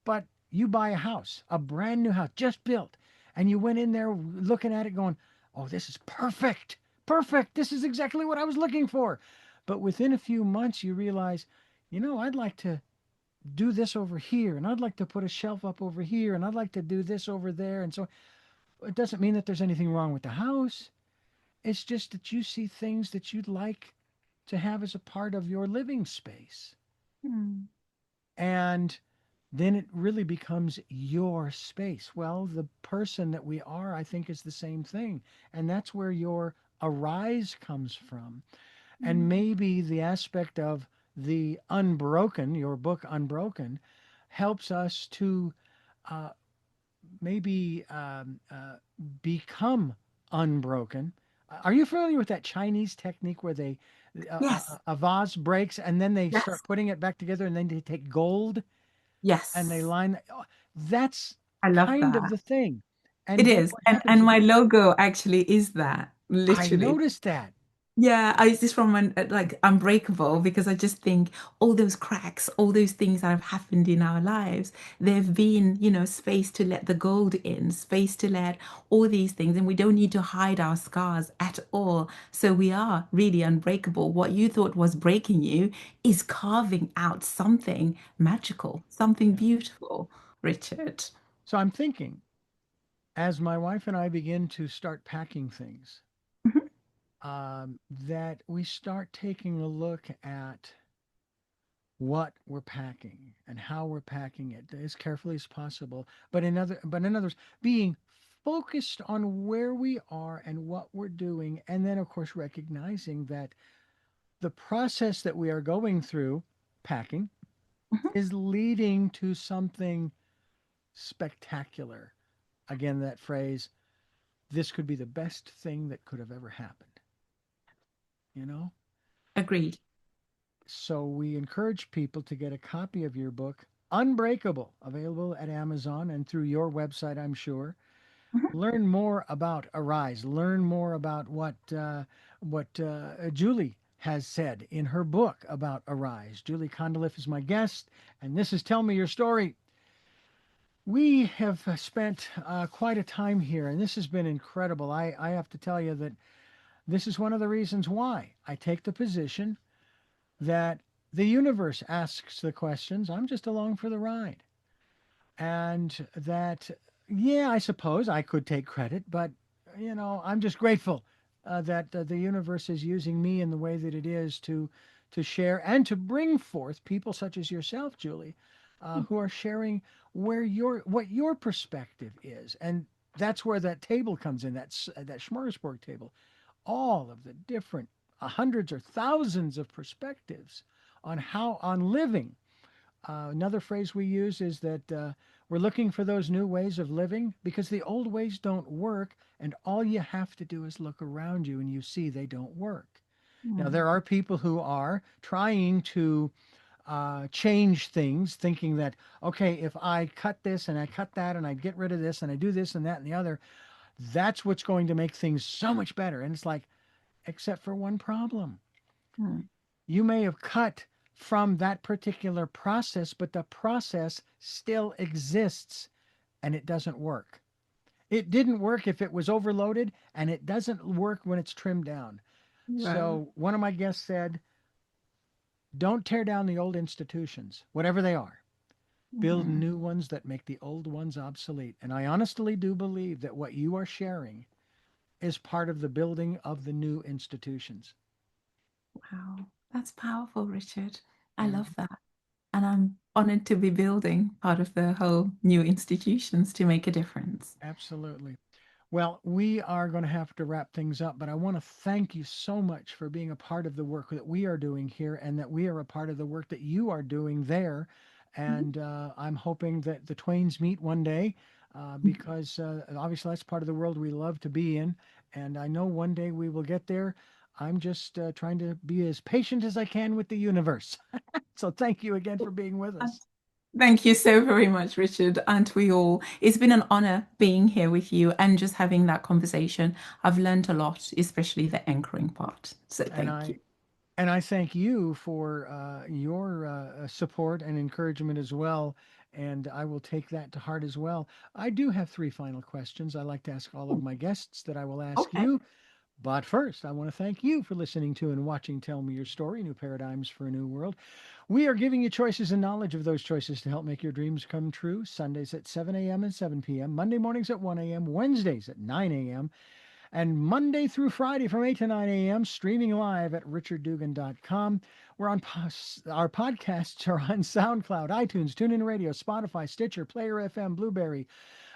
But you buy a house, a brand new house, just built, and you went in there looking at it going, oh, this is perfect. Perfect. This is exactly what I was looking for. But within a few months, you realize, I'd like to do this over here, and I'd like to put a shelf up over here, and I'd like to do this over there. And so it doesn't mean that there's anything wrong with the house. It's just that you see things that you'd like to have as a part of your living space. Mm. And then it really becomes your space. Well, the person that we are, I think, is the same thing. And that's where your arise comes from. And Mm. maybe the aspect of the unbroken, your book Unbroken, helps us to uh, maybe become unbroken. Are you familiar with that Chinese technique where Yes. a vase breaks and then they Yes. start putting it back together and then they take gold and they Yes. line? Oh, that's I love kind of that. the thing. It And then is. what And happens is my logo actually is that, I literally. noticed that. Yeah, I use this from like Unbreakable because I just think all those cracks, all those things that have happened in our lives, there have been, space to let the gold in, space to let all these things, and we don't need to hide our scars at all. So we are really unbreakable. What you thought was breaking you is carving out something magical, something Yeah. beautiful, Richard. So I'm thinking, as my wife and I begin to start packing things, Mhm. that we start taking a look at what we're packing and how we're packing it as carefully as possible. But in others, being focused on where we are and what we're doing, and then of course recognizing that the process that we are going through, packing, Mhm. is leading to something spectacular. Again, that phrase, this could be the best thing that could have ever happened, you know? Agreed. So we encourage people to get a copy of your book, Unbreakable, available at Amazon and through your website, I'm sure. Mhm. Learn more about Arise. Learn more about what Julie has said in her book about Arise. Julie Condliffe is my guest, and this is Tell Me Your Story. We have spent quite a time here, and this has been incredible. I have to tell you that this is one of the reasons why I take the position that the universe asks the questions. I'm just along for the ride. And that, yeah, I suppose I could take credit, but, I'm just grateful. that the universe is using me in the way that it is to share and to bring forth people such as yourself, Julie, who are sharing what your perspective is, and that's where that table comes in, that smorgasbord table, all of the different hundreds or thousands of perspectives on living. Another phrase we use is that we're looking for those new ways of living because the old ways don't work, and all you have to do is look around you and you see they don't work. Now, Mm. there are people who are trying to change things, thinking that, okay, if I cut this and I cut that and I get rid of this and I do this and that and the other, that's what's going to make things so much better. And it's like, except for one problem. Mm. You may have cut from that particular process, but the process still exists and it doesn't work. It didn't work if it was overloaded, and it doesn't work when it's trimmed down. Right. So, one of my guests said, don't tear down the old institutions, whatever they are. Build Mhm. new ones that make the old ones obsolete. And I honestly do believe that what you are sharing is part of the building of the new institutions. Wow. That's powerful, Richard. I Yeah, love that. And I'm honored to be building part of the whole new institutions to make a difference. absolutely. Well, we are going to have to wrap things up, but I want to thank you so much for being a part of the work that we are doing here and that we are a part of the work that you are doing there. Mhm. And I'm hoping that the twains meet one day because obviously that's part of the world we love to be in. And I know one day we will get there. I'm just trying to be as patient as I can with the universe. So thank you again for being with us. Thank you so very much, Richard. Aren't we all? It's been an honor being here with you and just having that conversation. I've learned a lot, especially the anchoring part. So And thank you. I thank you for your support and encouragement as well. And I will take that to heart as well. I do have three final questions I like to ask all of my guests that I will ask Okay. you. But first, I want to thank you for listening to and watching Tell Me Your Story, New Paradigms for a New World. We are giving you choices and knowledge of those choices to help make your dreams come true. Sundays at 7 a.m. and 7 p.m., Monday mornings at 1 a.m., Wednesdays at 9 a.m., and Monday through Friday from 8 to 9 a.m., streaming live at richarddugan.com. We're on our podcasts are on SoundCloud, iTunes, TuneIn Radio, Spotify, Stitcher, Player FM, Blueberry,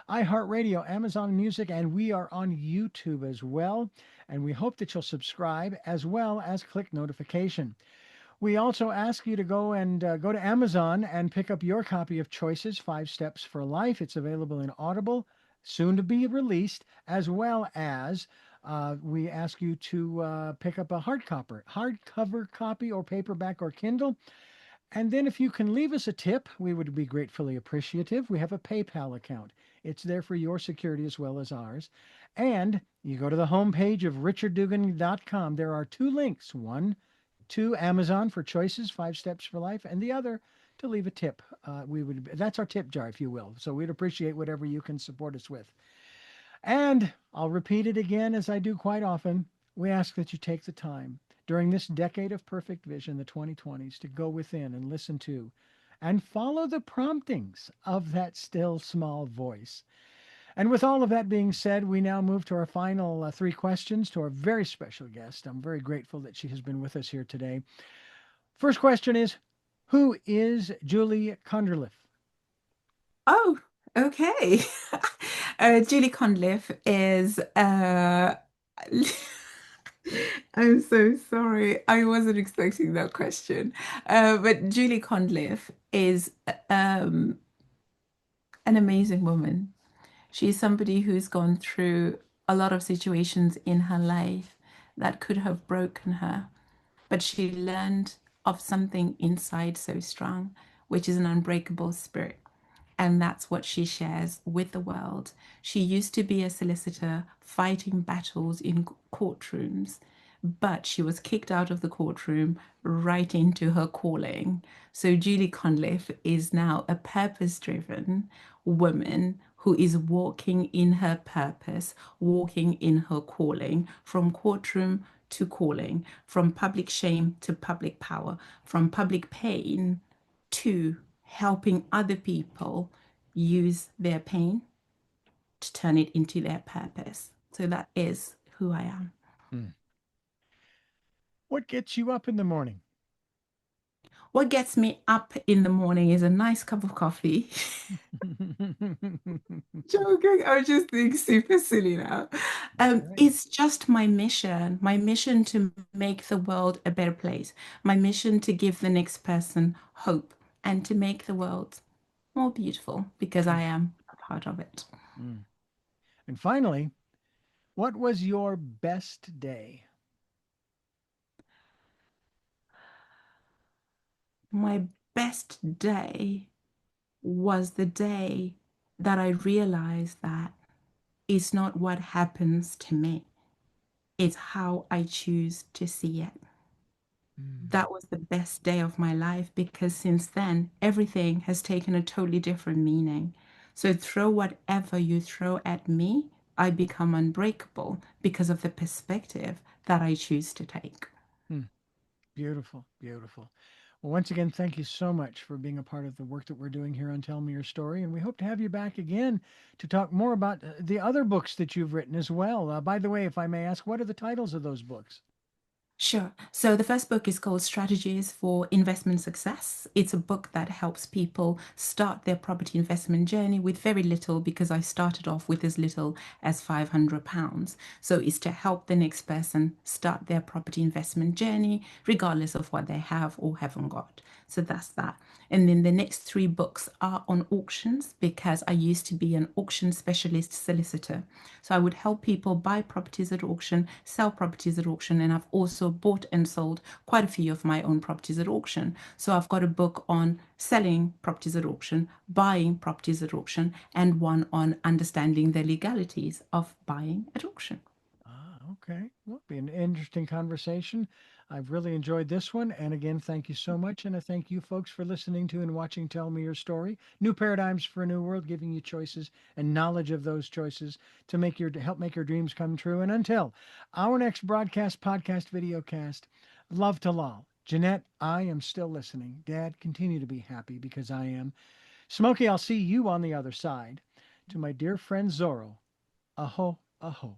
iHeartRadio, Amazon Music, and we are on YouTube as well. And we hope that you'll subscribe as well as click notification. We also ask you to go to Amazon and pick up your copy of Choices: 5 Steps for Life. It's available in Audible, soon to be released, as well as we ask you to pick up a hardcover copy, or paperback or Kindle. And then if you can leave us a tip, we would be gratefully appreciative. We have a PayPal account. It's there for your security as well as ours. And you go to the homepage of richarddugan.com. There are two links. One to Amazon for Choices: 5 Steps for Life, and the other to leave a tip. That's our tip jar, if you will. So we'd appreciate whatever you can support us with. And I'll repeat it again, as I do quite often. We ask that you take the time during this decade of perfect vision, the 2020s, to go within and listen to and follow the promptings of that still small voice. And with all of that being said, we now move to our final three questions to our very special guest. I'm very grateful that she has been with us here today. First question is, who is Julie Condliffe? Oh, okay. Julie Condliffe is I'm so sorry. I wasn't expecting that question. But Julie Condliffe is an amazing woman. She's somebody who's gone through a lot of situations in her life that could have broken her, but she learned of something inside so strong, which is an unbreakable spirit. And that's what she shares with the world. She used to be a solicitor fighting battles in courtrooms, but she was kicked out of the courtroom right into her calling. So Julie Conliffe is now a purpose-driven woman who is walking in her purpose, walking in her calling, from courtroom to calling, from public shame to public power, from public pain to helping other people use their pain to turn it into their purpose. So that is who I am. Mm. What gets you up in the morning? What gets me up in the morning is a nice cup of coffee. Joking. I was just being super silly now. That's right. It's just my mission to make the world a better place, my mission to give the next person hope and to make the world more beautiful because I am a part of it. Mm. And finally, what was your best day? My best day was the day that I realized that it's not what happens to me, it's how I choose to see it. Mm. That was the best day of my life because since then, everything has taken a totally different meaning. So throw whatever you throw at me, I become unbreakable because of the perspective that I choose to take. Mm. Beautiful, beautiful. Well, once again, thank you so much for being a part of the work that we're doing here on Tell Me Your Story. And we hope to have you back again to talk more about the other books that you've written as well. By the way, if I may ask, what are the titles of those books? Sure. So the first book is called Strategies for Investment Success. It's a book that helps people start their property investment journey with very little because I started off with as little as £500. So it's to help the next person start their property investment journey regardless of what they have or haven't got. So that's that. And then the next three books are on auctions because I used to be an auction specialist solicitor. So I would help people buy properties at auction, sell properties at auction, and I've also bought and sold quite a few of my own properties at auction. So I've got a book on selling properties at auction, buying properties at auction, and one on understanding the legalities of buying at auction. Ah, okay. Well, it'll be an interesting conversation. I've really enjoyed this one. And again, thank you so much. And I thank you folks for listening to and watching Tell Me Your Story. New paradigms for a new world, giving you choices and knowledge of those choices to help make your dreams come true. And until our next broadcast, podcast, video cast, love to Lal. Jeanette, I am still listening. Dad, continue to be happy because I am. Smokey, I'll see you on the other side. To my dear friend Zorro, aho, aho.